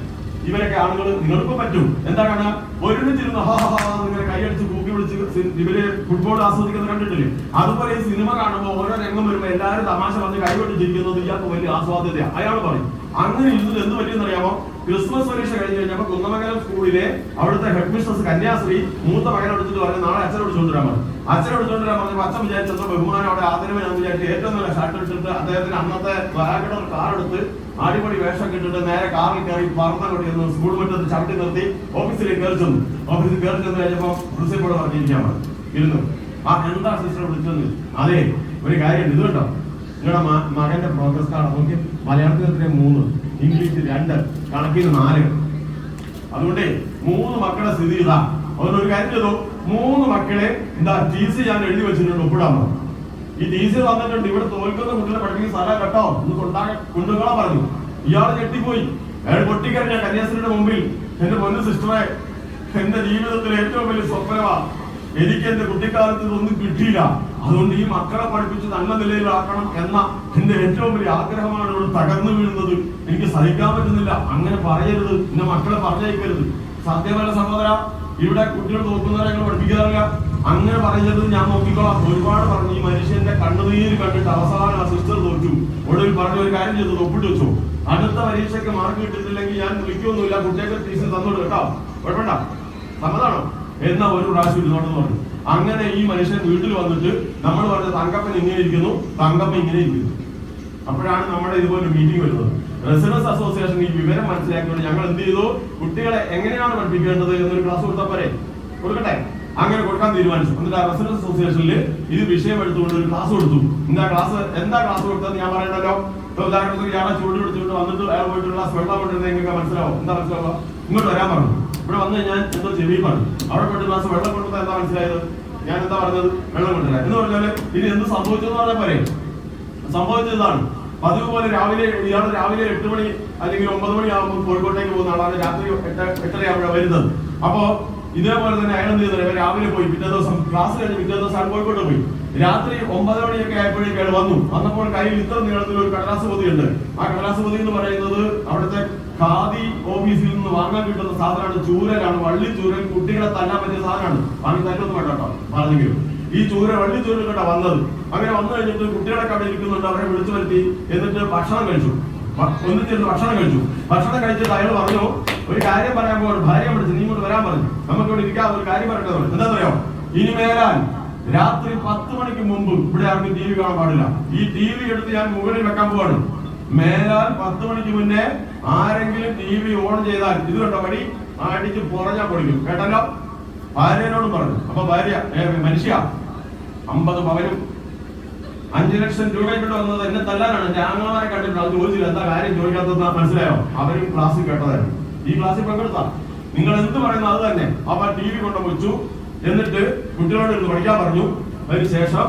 ഇവരൊക്കെ ആളുകൾ നിങ്ങൾക്കും പറ്റും. എന്താ കാണുക? ഒരുമിച്ചിരുന്ന് ഇങ്ങനെ കൈയടിച്ച് കൂക്കി വിളിച്ച് ഇവര് ഫുട്ബോൾ ആസ്വദിക്കുന്നത് കണ്ടിട്ടില്ലേ? അതുപോലെ ഈ സിനിമ കാണുമ്പോൾ ഓരോ രംഗം വരുമ്പോൾ എല്ലാവരും തമാശ പറഞ്ഞ് കൈകൊണ്ടിരിക്കുന്നത് ഇയാൾക്ക് വലിയ ആസ്വാദ്യതയാണ്. അയാൾ പറയും അങ്ങനെ ഇരുന്നിട്ട് എന്ത് പറ്റിയെന്നറിയാമോ? ക്രിസ്മസ് പരീക്ഷ കഴിഞ്ഞ് കഴിഞ്ഞപ്പോൾ കുന്നമംഗലം സ്കൂളിലെ അവിടുത്തെ ഹെഡ് മിസ്ട്രസ് കന്യാശ്രീ മൂത്ത മകനെ എടുത്തിട്ട് പറഞ്ഞു, നാളെ അച്ഛനെ വിളിച്ചുകൊണ്ടുവരാൻ പറഞ്ഞു. അച്ഛനെ വിളിച്ചുകൊണ്ടുവരാൻ പറഞ്ഞപ്പോൾ അച്ഛൻ വിചാരിച്ചത് ബഹുമാനം അവിടെ ആദരവ് ഞാൻ വിചാരിച്ചു ഏറ്റവും നല്ല ഷർട്ട് ഇട്ടിട്ട് അദ്ദേഹത്തിന് അന്നത്തെ വാഗണർ കാർ എടുത്ത് അടിപൊളി വേഷം കിട്ടിട്ട് നേരെ കാറിൽ കയറി പറന്നങ്ങോട്ട് സ്കൂൾ മുറ്റത്ത് ചവിട്ടി നിർത്തി ഓഫീസിലേക്ക് കയറി ചെന്നു. ഓഫീസിൽ കയറി ചെന്ന് കഴിഞ്ഞപ്പോൾ പ്രിൻസിപ്പൾ പറഞ്ഞിരിക്കാൻ പറഞ്ഞു ഇരുന്നു. എന്താ സിസ്റ്റർ വിളിച്ചെന്ന്? അതെ, ഒരു കാര്യം ഇത് കേട്ടോ, നിങ്ങളുടെ മകന്റെ പ്രോഗ്രസ് കാർഡ് നോക്കി, മലയാളത്തിൽ 3, ഇംഗ്ലീഷിൽ 2, കണക്കിന് 4. അതുകൊണ്ട് 3 മക്കളുടെ സ്ഥിതി ഇതാ. അതുകൊണ്ട് ഒരു കാര്യം ചെയ്തു, 3 മക്കളെ എന്താ TC ഞാൻ എഴുതി വെച്ചിട്ടുണ്ട്, ഒപ്പിടാൻ പറഞ്ഞു. ഈ TC തന്നിട്ടുണ്ട്, ഇവിടെ തോൽക്കുന്ന കുട്ടികളെ പഠിപ്പിക്കുന്ന സ്ഥലം കേട്ടോ, ഒന്ന് കൊണ്ടുപോകാൻ പറഞ്ഞു. ഇയാൾ ഞെട്ടിപ്പോയി. അയാൾ പൊട്ടിക്കറിഞ്ഞ കന്യാസ്ത്രീയുടെ മുമ്പിൽ, എന്റെ പൊന്നു സിസ്റ്ററെ, എന്റെ ജീവിതത്തിൽ ഏറ്റവും വലിയ സ്വപ്നമാ, എനിക്ക് എന്റെ കുട്ടിക്കാലത്ത് ഇതൊന്നും കിട്ടിയില്ല, അതുകൊണ്ട് ഈ മക്കളെ പഠിപ്പിച്ച് നല്ല നിലയിലാക്കണം എന്ന എന്റെ ഏറ്റവും വലിയ ആഗ്രഹമാണ് ഇവിടെ തകർന്നു വീഴുന്നത്, എനിക്ക് സഹിക്കാൻ പറ്റുന്നില്ല. അങ്ങനെ പറയരുത്, എന്റെ മക്കളെ പറഞ്ഞയക്കരുത്. സത്യമല്ല സഹോദര, ഇവിടെ കുട്ടികൾ നോക്കുന്നവരെ ഞങ്ങൾ പഠിപ്പിക്കാറില്ല, അങ്ങനെ പറയരുത്, ഞാൻ നോക്കിക്കോളാം. ഒരുപാട് പറഞ്ഞു. ഈ മനുഷ്യന്റെ കണ്ണുനീര് കണ്ടിട്ട് അവസാനം ആ സിസ്റ്റർ തോറ്റു. ഒടുവിൽ പറഞ്ഞ ഒരു കാര്യം ചെയ്തു, ഒപ്പിട്ട് വെച്ചു, അടുത്ത പരീക്ഷയ്ക്ക് മാർക്ക് കിട്ടുന്നില്ലെങ്കിൽ ഞാൻ വിളിക്കൊന്നുമില്ല, കുട്ടികൾക്ക് TC തന്നോട് കേട്ടോ, കുഴപ്പമില്ല, സമ്മതാണോ എന്നാ ഒരു പ്രാവശ്യം ഇരുന്നോട്ടെന്ന് പറഞ്ഞു. അങ്ങനെ ഈ മനുഷ്യൻ വീട്ടിൽ വന്നിട്ട് നമ്മൾ പറഞ്ഞ തങ്കപ്പൻ ഇങ്ങനെ ഇരിക്കുന്നു, തങ്കപ്പൻ ഇങ്ങനെ ഇരിക്കുന്നു. അപ്പോഴാണ് നമ്മുടെ ഇതുപോലെ മീറ്റിംഗ് വരുന്നത്. റെസിഡൻസ് അസോസിയേഷൻ ഈ വിവരം മനസ്സിലാക്കിയോണ്ട് ഞങ്ങൾ എന്ത് ചെയ്തു, കുട്ടികളെ എങ്ങനെയാണ് പഠിപ്പിക്കേണ്ടത് എന്നൊരു ക്ലാസ് കൊടുത്തപ്പോരെ, കൊടുക്കട്ടെ, അങ്ങനെ കൊടുക്കാൻ തീരുമാനിച്ചു. എന്നിട്ട് ആ റെസിഡൻസ് അസോസിയേഷനിൽ ഇത് വിഷയം എടുത്തുകൊണ്ട് ഒരു ക്ലാസ് കൊടുത്തു. എന്താ ക്ലാസ് കൊടുത്തതെന്ന് ഞാൻ പറയണല്ലോ. ഉദാഹരണത്തിന് ഇയാളെ ചൂട് പിടിച്ചുകൊണ്ട് വന്നിട്ട് അയാൾ പോയിട്ട് ഗ്ലാസ് വെള്ളം കൊണ്ടിരുന്നത് നിങ്ങൾക്ക് മനസ്സിലാവും. എന്താ മനസ്സിലാവുക? ഇങ്ങോട്ട് വരാൻ പറഞ്ഞു. ഇവിടെ വന്ന് ഞാൻ എന്തോ ചെവി പറഞ്ഞു. അവിടെ പോയിട്ട് ഗ്ലാസ് വെള്ളം കൊണ്ടുവന്നാൽ എന്താ മനസ്സിലായത്? ഞാൻ എന്താ പറഞ്ഞത്? വെള്ളം കൊണ്ടുവരാൻ എന്ന് പറഞ്ഞാല് ഇനി എന്ത് സംഭവിച്ചെന്ന് പറഞ്ഞാൽ പോരെ. സംഭവിച്ചതാണ്, പതിവ് പോലെ ഇയാൾ രാവിലെ 8 മണി അല്ലെങ്കിൽ 9 മണി ആകുമ്പോൾ കോഴിക്കോട്ടേക്ക് പോകുന്ന ആളാണ്. രാത്രി 8:30 വരുന്നത്. അപ്പോ ഇതേപോലെ തന്നെ അയാൾ എന്ത് ചെയ്തത്, രാവിലെ പോയി, പിറ്റേ ദിവസം ക്ലാസ് കഴിഞ്ഞ് പിറ്റേ ദിവസം അയാൾ കോഴിക്കോട്ട് പോയി. രാത്രി 9 മണിയൊക്കെ ആയപ്പോഴേക്ക് അയാൾ വന്നു. വന്നപ്പോൾ കയ്യിൽ ഇത്ര നീളത്തിൽ ഒരു കടലാസ് പൊതിയുണ്ട്. ആ കടലാസ് പൊതി എന്ന് പറയുന്നത് അവിടുത്തെ ഖാദി ഓഫീസിൽ നിന്ന് വാങ്ങാൻ കിട്ടുന്ന സാധനമാണ്. ചൂരലാണ്, വള്ളി ചൂരൽ, കുട്ടികളെ തല്ലാൻ പറ്റിയ സാധനമാണ്. വാങ്ങി തല്ലൊന്നും വേണ്ട കേട്ടോ, പറഞ്ഞെങ്കിലും ഈ വള്ളി ചൂരൽ കേട്ടോ വന്നത്. അങ്ങനെ വന്നു കഴിഞ്ഞിട്ട് കുട്ടികളൊക്കെ അവിടെ ഇരിക്കുന്നുണ്ട്, അവരെ വിളിച്ചു വരുത്തി. എന്നിട്ട് ഭക്ഷണം കഴിച്ചു. ഭക്ഷണം കഴിച്ചിട്ട് അയാൾ പറഞ്ഞു, ഒരു കാര്യം പറയാൻ പോകണം, ഭാര്യ വിളിച്ചു, നീ ഇങ്ങോട്ട് വരാൻ പറഞ്ഞു, നമുക്ക് ഇവിടെ ഇരിക്കാൻ ഒരു കാര്യം പറയട്ടെ. എന്താ പറയാ, ഇനി മേലാൽ രാത്രി 10 മണിക്ക് മുമ്പ് ഇവിടെ ആർക്കും TV കാണാൻ പാടില്ല. ഈ TV എടുത്ത് ഞാൻ മുകളിൽ വെക്കാൻ പോവാണ്. മേലാൽ 10 മണിക്ക് മുന്നേ ആരെങ്കിലും TV ഓൺ ചെയ്താൽ ഇത് കണ്ടോ വഴി അടിച്ച് പുറഞ്ഞാ പൊടിക്കും, കേട്ടല്ലോ. ഭാര്യനോടും പറഞ്ഞു. അപ്പൊ ഭാര്യ മനുഷ്യ 50 പവനും 5 ലക്ഷം രൂപ ഇവിടെ വന്നത് എന്നെ തല്ലാനാണ്. എന്റെ ആങ്ങളമാരെ കണ്ടിട്ടുണ്ട്. അത് ചോദിച്ചില്ല, എന്താ കാര്യം ചോദിക്കാത്തത് മനസ്സിലായോ? അവരും ക്ലാസ്സിൽ കേട്ടതായിരുന്നു. ഈ ക്ലാസ്സിൽ പങ്കെടുത്താ നിങ്ങൾ എന്ത് പറയുന്നത് അത് തന്നെ. അപ്പൊ TV കൊണ്ട് വെച്ചു. എന്നിട്ട് കുട്ടികളോട് ഇരുന്ന് പഠിക്കാൻ പറഞ്ഞു. അതിന് ശേഷം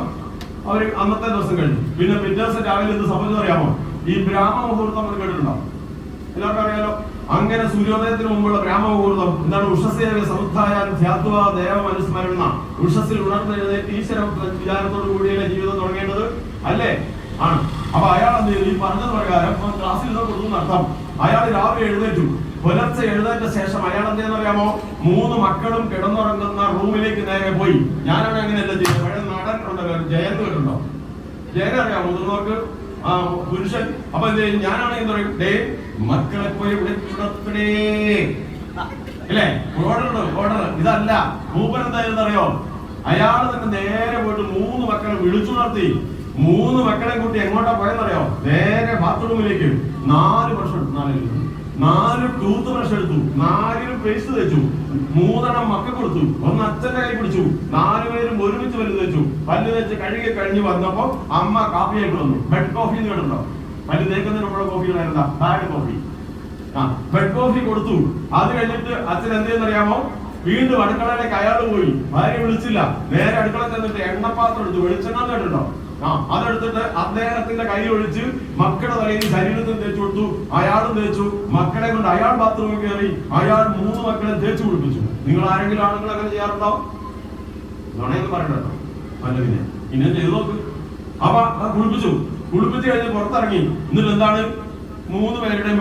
അവർ അന്നത്തെ ദിവസം കഴിഞ്ഞു. പിന്നെ പിറ്റേ ദിവസം രാവിലെ എന്ത് സംഭവിച്ചെന്ന് അറിയാമോ? ഈ ബ്രാഹ്മ മുഹൂർത്തം എന്ന് കേട്ടിട്ടുണ്ടോ? എല്ലാവർക്കും അറിയാലോ. അങ്ങനെ സൂര്യോദയത്തിന് മുമ്പുള്ള ബ്രാഹ്മ മുഹൂർത്തം എന്താണ്? ഉഷസ്സേവ സമുദ്ധായാൻ ധ്യാത്വ ദേവമനുസ്മരണ. ഉഷസ്സിൽ ഉണർന്നെഴുന്നേറ്റ് ഈശ്വര വിചാരത്തോടു കൂടിയല്ലേ ജീവിതം തുടങ്ങേണ്ടത്, അല്ലേ? ആണ്. അപ്പൊ അയാൾ എന്ത് ചെയ്തു? ഈ പറഞ്ഞത് പ്രകാരം ക്ലാസ്സിൽ നിന്ന് കൊടുക്കുന്ന അർത്ഥം, അയാൾ രാവിലെ എഴുന്നേറ്റു. പുലർച്ചെ എഴുന്നേറ്റ ശേഷം അയാൾ എന്തെന്നറിയാമോ? 3 മക്കളും കിടന്നുറങ്ങുന്ന റൂമിലേക്ക് നേരെ പോയി. ഞാനാണ് അങ്ങനെയല്ല ചെയ്യുന്നത്. പഴയ നടൻ ഉണ്ടല്ലോ, ജയന്ത് കേട്ടുണ്ടോ? ജയനെ അറിയാമോ? മുതിർന്നവർക്ക് പുരുഷൻ. അപ്പൊ എന്ത് ചെയ്യും? ഞാനാണെങ്കിൽ പറയും, ഡേ മക്കളെ പോയി വിളിച്ചുണർത്തണേ, അല്ലേ? ഓർഡർ ഇതല്ല. മൂപ്പൻ എന്തായിരുന്നറിയോ? അയാൾ തന്നെ നേരെ പോയിട്ട് 3 മക്കളെ വിളിച്ചുണർത്തി. 3 മക്കളെ കൂട്ടി എങ്ങോട്ടാ പോയെന്നറിയോ? നേരെ ബാത്റൂമിലേക്ക്. 4 ബ്രഷ്, 4 ടൂത്ത് ബ്രഷ് എടുത്തു, 4 പേസ്റ്റ് തേച്ചു, 3 മക്കൾ കൊടുത്തു, 1 അച്ഛന്റെ കൈ പിടിച്ചു, 4 പേരും ഒരുമിച്ച് പല്ല് തേച്ചു. പല്ല് തേച്ച് കഴുകി കഴിഞ്ഞ് വന്നപ്പോ അമ്മ കാപ്പി ആയിട്ട് വന്നു. ബെഡ് കോഫി എന്ന് കേട്ടിട്ടുണ്ടോ? പല്ല് തേക്കുന്നതിന് നമ്മുടെ കോഫികളായിരുന്ന ബാഡ് കോഫി. ബെഡ് കോഫി കൊടുത്തു. അത് കഴിഞ്ഞിട്ട് അച്ഛൻ എന്ത് ചെയ്യുന്നറിയാമോ, വീണ്ടും അടുക്കളയിലേക്ക് അയാൾ പോയി. ഭാര്യ വിളിച്ചില്ല, നേരെ അടുക്കള ചെന്നിട്ട് എണ്ണപ്പാത്രം എടുത്തു. വെളിച്ചെണ്ണ കേട്ടിട്ടുണ്ടോ? അതെടുത്തിട്ട് അദ്ദേഹത്തിന്റെ കൈ ഒഴിച്ച് മക്കളുടെ തലയിൽ ശരീരത്തിൽ തേച്ചു കൊടുത്തു. അയാളും തേച്ചു. മക്കളെ കൊണ്ട് അയാൾ ബാത്റൂമിൽ കയറി അയാൾ 3 മക്കളെ തേച്ചു കുളിപ്പിച്ചു. നിങ്ങൾ ആരെങ്കിലും ആണുങ്ങൾ അങ്ങനെ ചെയ്യാറുണ്ടോ? നുണയെന്ന് പറയണ്ടോ? അല്ല പിന്നെ ഇങ്ങനെ ചെയ്തു നോക്ക്. അപ്പൊ കുളിപ്പിച്ച് കഴിഞ്ഞ് പുറത്തിറങ്ങി. എന്നിട്ട് എന്താണ്, 3 പേരുടെ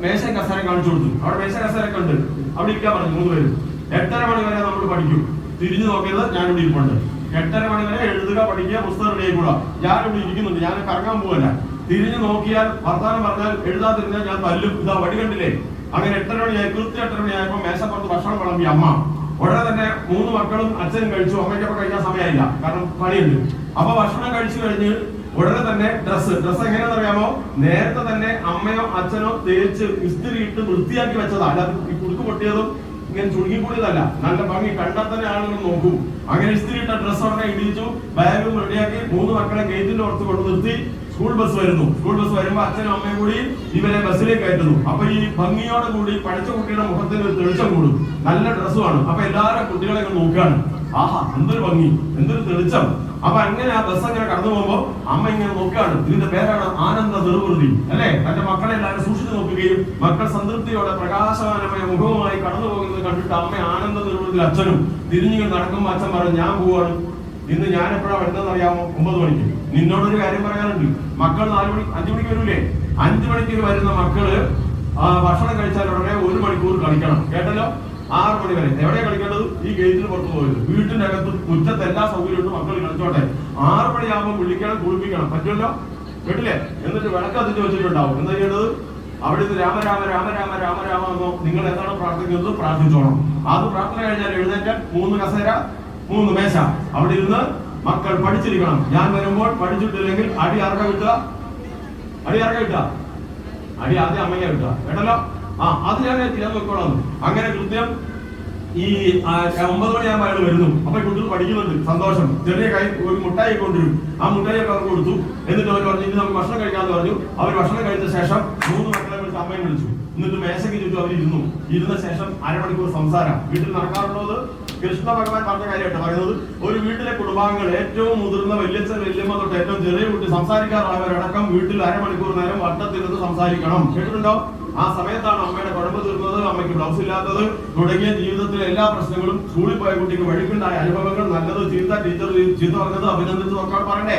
മേശ കസേര കാണിച്ചു കൊടുത്തു. അവിടെ മേശ കസേരൊക്കെ ഉണ്ട്, അവിടെ ഇരിക്കാൻ പറഞ്ഞു 3 പേരും. 8:30 മണി വരെ നമ്മൾ പഠിക്കും. തിരിഞ്ഞു നോക്കിയത് ഞാനിവിടെ ഇരിപ്പുണ്ട്. 8:30 മണി വരെ എഴുതുക, പഠിക്കുക, പുസ്തകം റെഡി കൂടാ. ഞാനിവിടെ ഇരിക്കുന്നുണ്ട്, ഞാൻ കറങ്ങാൻ പോവല്ല. തിരിഞ്ഞു നോക്കിയാൽ വർത്താനം പറഞ്ഞാൽ എഴുതാതിരുന്നാൽ ഞാൻ തല്ലും. ഇതാ വടി കണ്ടില്ലേ? അങ്ങനെ 8:30 മണിയായി. കൃത്യം 8:30 മണിയായപ്പോ മേശപ്പുറത്ത് ഭക്ഷണം വിളമ്പി അമ്മ. ഉടനെ തന്നെ 3 മക്കളും അച്ഛനും കഴിച്ചു. അമ്മയ്ക്കപ്പോ കഴിക്കാൻ സമയമായില്ല, കാരണം പണിയുണ്ട്. അപ്പൊ ഭക്ഷണം കഴിച്ചു കഴിഞ്ഞ് ഉടനെ തന്നെ ഡ്രസ്സ് എങ്ങനെയാണെന്ന് അറിയാമോ? നേരത്തെ തന്നെ അമ്മയോ അച്ഛനോ തേച്ച് ഇസ്തിരി ഇട്ട് വൃത്തിയാക്കി വെച്ചതാ. അല്ലാതെ ഈ കുടുക്ക് പൊട്ടിയതും ഇങ്ങനെ ചുരുങ്ങിക്കൂടിയതല്ല. നല്ല ഭംഗി കണ്ടാൽ തന്നെ ആളുകൾ നോക്കും. അങ്ങനെ ഇസ്തിരി ഇട്ട ഡ്രസ്സ് ഉടനെ ഇടിച്ചു, ബാഗും റെഡിയാക്കി 3 മക്കളെ ഗേറ്റിന്റെ പുറത്ത് കൊണ്ട് നിർത്തി. സ്കൂൾ ബസ് വരുന്നു. സ്കൂൾ ബസ് വരുമ്പോ അച്ഛനും അമ്മയും കൂടി ഇവരെ ബസ്സിലേക്ക് കയറ്റുന്നു. അപ്പൊ ഈ ഭംഗിയോടെ കൂടി പഠിച്ച കുട്ടിയുടെ മുഖത്തിന് ഒരു തെളിച്ചം കൂടും. നല്ല ഡ്രസ്സുമാണ്. അപ്പൊ എല്ലാവരും കുട്ടികളെ നോക്കുകയാണ്. ആഹാ, എന്തൊരു ഭംഗി, എന്തൊരു തെളിച്ചം. അപ്പൊ അങ്ങനെ ആ ബസ് അങ്ങനെ കടന്നു പോകുമ്പോ അമ്മ ഇങ്ങനെ നോക്കുകയാണ്. ഇതിന്റെ പേരാണ് ആനന്ദ നിർവൃതി, അല്ലെ? തന്റെ മക്കളെ എല്ലാവരും സൂക്ഷിച്ചു നോക്കുകയും മക്കൾ സംതൃപ്തിയോടെ പ്രകാശമാനമായ മുഖവുമായി കടന്നു പോകുന്നത് കണ്ടിട്ട് അമ്മ ആനന്ദ നിർവൃതിയിൽ അച്ഛനും തിരിഞ്ഞു നടക്കുമ്പോ അച്ഛൻ പറഞ്ഞു, ഞാൻ പോവാണ്. ഇന്ന് ഞാൻ എപ്പോഴാണ് വരുന്നതെന്ന് അറിയാമോ? 9 മണിക്ക്. നിന്നോടൊരു കാര്യം പറയാനുണ്ട്. മക്കൾ 5 മണിക്ക് വരൂലേ? 5 മണിക്ക് വരുന്ന മക്കള് ഭക്ഷണം കഴിച്ചാൽ ഉടനെ 1 മണിക്കൂർ കളിക്കണം. കേട്ടല്ലോ? 6 മണി വരെ. എവിടെയാ കളിക്കേണ്ടത്? ഈ ഗേറ്റിന് പുറത്ത് പോകരുത്. വീട്ടിന്റെ അകത്ത് മുറ്റത്ത് എല്ലാ സൗകര്യവും മക്കൾ കളിച്ചോട്ടെ. 6 മണിയാകുമ്പോൾ വിളിക്കണം, കുളിപ്പിക്കണം. പറ്റുമല്ലോ? കേട്ടില്ലേ? എന്നിട്ട് വിളക്ക് അതിന് വെച്ചിട്ടുണ്ടാവും. എന്താ ചെയ്യേണ്ടത്? അവിടെ നിന്ന് രാമ രാമ രാമ രാമ രാമ രാമ എന്നോ നിങ്ങൾ എന്താണ് പ്രാർത്ഥിക്കുന്നത് പ്രാർത്ഥിച്ചോണം. അത് പ്രാർത്ഥന കഴിഞ്ഞാൽ എഴുന്നേറ്റാൽ 3 കസേര 3 മേശ. അവിടെ ഇരുന്ന് മക്കൾ പഠിച്ചിരിക്കണം. ഞാൻ വരുമ്പോൾ പഠിച്ചിട്ടില്ലെങ്കിൽ അടി ആർക്കാ കിട്ടുക? അടി ആദ്യം അമ്മയ്ക്കാ കിട്ടുക. കേട്ടല്ലോ? അത് ഞാൻ നോക്കോളാം. അങ്ങനെ കൃത്യം ഈ 9 മണിയാകുമ്പോൾ അയാൾ വരുന്നു. അപ്പൊ കുട്ടികൾ പഠിക്കുന്നുണ്ട്. സന്തോഷം. ചെറിയ കൈ ഒരു മുട്ടായി കൊണ്ടുവരും. ആ മുട്ടായിയൊക്കെ അവർക്ക് കൊടുത്തു. എന്നിട്ട് അവർ പറഞ്ഞു, ഇനി നമുക്ക് ഭക്ഷണം കഴിക്കാന്ന് പറഞ്ഞു. അവർ ഭക്ഷണം കഴിച്ച ശേഷം 3 മക്കളെ വിളിച്ച് അമ്മയെ വിളിച്ചു. എന്നിട്ട് മേശയ്ക്ക് ചുറ്റും അവർ ഇരുന്ന ശേഷം അരമണിക്കൂർ സംസാരം. വീട്ടിൽ നടക്കാറുള്ളത് കൃഷ്ണ ഭഗവാൻ പറഞ്ഞ കാര്യമായിട്ട് പറയുന്നത്. ഒരു വീട്ടിലെ കുടുംബാംഗങ്ങൾ ഏറ്റവും മുതിർന്ന വല്യച്ഛൻ വല്യമ്മ തൊട്ട് ഏറ്റവും ചെറിയ കുട്ടി സംസാരിക്കാറുള്ളവരടക്കം വീട്ടിൽ അരമണിക്കൂർ നേരം വട്ടത്തിരുന്ന് സംസാരിക്കണം. കേട്ടിട്ടുണ്ടോ? ആ സമയത്താണ് അമ്മയുടെ കുഴമ്പ് തീർന്നത്, അമ്മയ്ക്ക് ബ്ലൗസ് ഇല്ലാത്തത് തുടങ്ങിയ ജീവിതത്തിലെ എല്ലാ പ്രശ്നങ്ങളും. സ്കൂളിൽ പോയ കുട്ടിക്ക് വഴിക്കുണ്ടായ അനുഭവങ്ങൾ, നല്ലത് ചീത്ത, ടീച്ചർ ചീത്ത പറഞ്ഞത് അഭിനന്ദിച്ച് നോക്കാൻ പറയണ്ടേ?